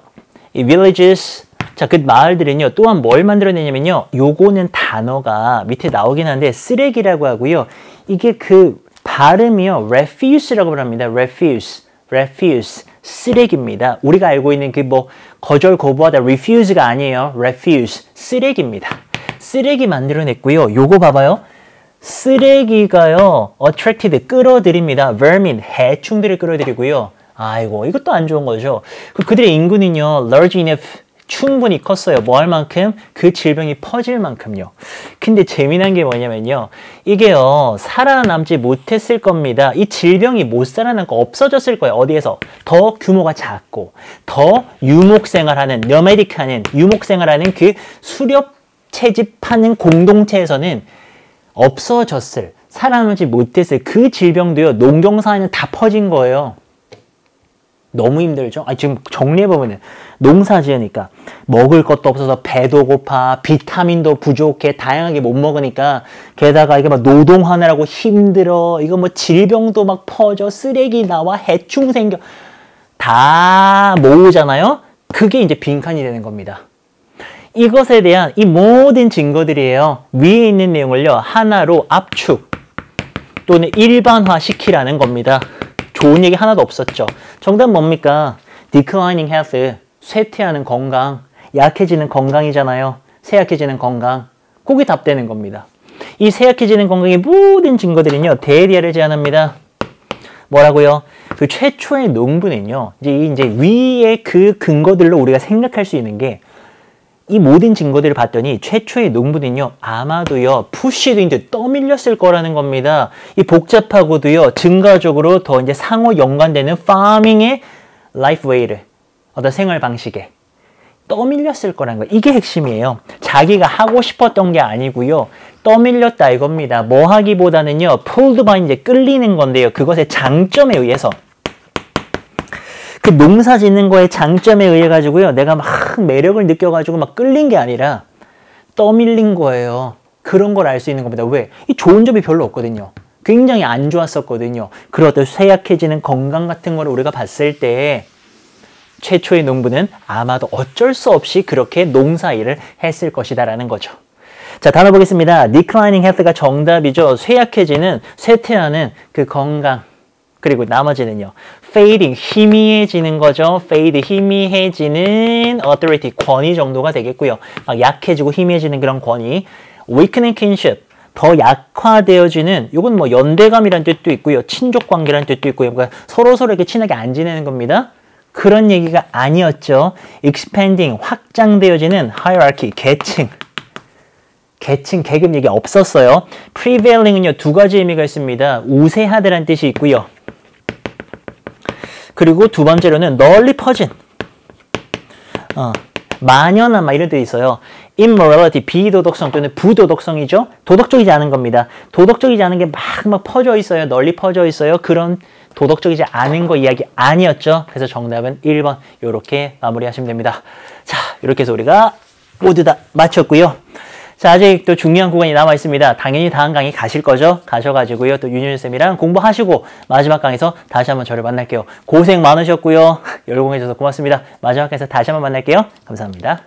이 villages, 자, 그 마을들은요, 또한 뭘 만들어내냐면요, 요거는 단어가 밑에 나오긴 한데 쓰레기라고 하고요. 이게 그 발음이요, refuse라고 합니다. refuse, 쓰레기입니다. 우리가 알고 있는 그 뭐 거절 거부하다 refuse가 아니에요. refuse, 쓰레기입니다. 쓰레기 만들어냈고요. 요거 봐봐요. 쓰레기가요, attracted, 끌어들입니다. vermin, 해충들을 끌어들이고요. 아이고, 이것도 안 좋은 거죠. 그들의 인구는요, large enough, 충분히 컸어요. 뭐 할 만큼? 그 질병이 퍼질 만큼요. 근데 재미난 게 뭐냐면요, 이게요, 살아남지 못했을 겁니다. 이 질병이 못 살아남고 없어졌을 거예요. 어디에서? 더 규모가 작고, 더 유목생활하는, 노매딕하는, 유목생활하는 그 수렵 채집하는 공동체에서는 없어졌을, 살아남지 못했을 그 질병도요, 농경사에는 다 퍼진 거예요. 너무 힘들죠? 지금 정리해보면은, 농사 지으니까 먹을 것도 없어서 배도 고파, 비타민도 부족해, 다양하게 못 먹으니까, 게다가 이게 막 노동하느라고 힘들어, 이거 뭐 질병도 막 퍼져, 쓰레기 나와, 해충 생겨, 다 모으잖아요? 그게 이제 빈칸이 되는 겁니다. 이것에 대한 이 모든 증거들이에요. 위에 있는 내용을요, 하나로 압축 또는 일반화 시키라는 겁니다. 좋은 얘기 하나도 없었죠. 정답 뭡니까? declining health, 쇠퇴하는 건강, 약해지는 건강이잖아요. 쇠약해지는 건강. 그게 답되는 겁니다. 이 쇠약해지는 건강의 모든 증거들은요, 대리아를 제안합니다. 뭐라고요? 그 최초의 농부는요, 이제 위의 그 근거들로 우리가 생각할 수 있는 게, 이 모든 증거들을 봤더니 최초의 농부는요, 아마도요, 푸시도 이제 떠밀렸을 거라는 겁니다. 이 복잡하고도요, 증가적으로 더 이제 상호 연관되는 파밍의 라이프 웨이를, 어떤 생활 방식에 떠밀렸을 거라는 거예요. 이게 핵심이에요. 자기가 하고 싶었던 게 아니고요, 떠밀렸다 이겁니다. 뭐 하기보다는요, pulled by, 이제 끌리는 건데요, 그것의 장점에 의해서, 그 농사 짓는 거의 장점에 의해 가지고요, 내가 막 매력을 느껴가지고 막 끌린 게 아니라 떠밀린 거예요. 그런 걸 알 수 있는 겁니다. 왜? 이 좋은 점이 별로 없거든요. 굉장히 안 좋았었거든요. 그런 어떤 쇠약해지는 건강 같은 거를 우리가 봤을 때 최초의 농부는 아마도 어쩔 수 없이 그렇게 농사 일을 했을 것이다라는 거죠. 자, 단어 보겠습니다. declining health가 정답이죠. 쇠약해지는, 쇠퇴하는 그 건강. 그리고 나머지는요, fading, 희미해지는 거죠. fade, 희미해지는 authority, 권위 정도가 되겠고요. 막 약해지고 희미해지는 그런 권위. weakening kinship, 더 약화되어지는, 이건 뭐 연대감이란 뜻도 있고요. 친족관계란 뜻도 있고요. 그러니까 서로서로 이렇게 친하게 안 지내는 겁니다. 그런 얘기가 아니었죠. expanding, 확장되어지는 hierarchy, 계층, 계급 얘기 없었어요. prevailing은요, 두 가지 의미가 있습니다. 우세하다라는 뜻이 있고요. 그리고 두 번째로는 널리 퍼진, 만연한 막 이런 뜻이 있어요. immorality, 비도덕성 또는 부도덕성이죠. 도덕적이지 않은 겁니다. 도덕적이지 않은 게 막 퍼져 있어요. 널리 퍼져 있어요. 그런 도덕적이지 않은 거 이야기 아니었죠. 그래서 정답은 1번 이렇게 마무리하시면 됩니다. 자, 이렇게 해서 우리가 모두 다 마쳤고요. 자, 아직 또 중요한 구간이 남아 있습니다. 당연히 다음 강의 가실 거죠? 가셔가지고요. 또 윤윤쌤이랑 공부하시고 마지막 강에서 다시 한번 저를 만날게요. 고생 많으셨고요. 열공해주셔서 고맙습니다. 마지막 강에서 다시 한번 만날게요. 감사합니다.